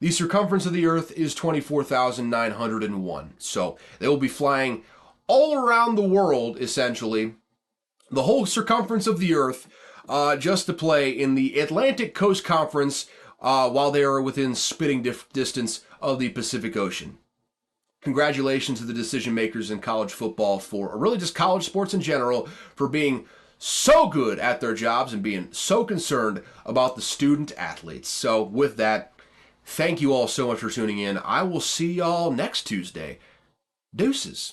The circumference of the earth is 24,901. So they will be flying all around the world, essentially, the whole circumference of the earth, just to play in the Atlantic Coast Conference while they are within spitting distance of the Pacific Ocean. Congratulations to the decision makers in college football or really just college sports in general, for being so good at their jobs and being so concerned about the student athletes. So with that, thank you all so much for tuning in. I will see y'all next Tuesday. Deuces.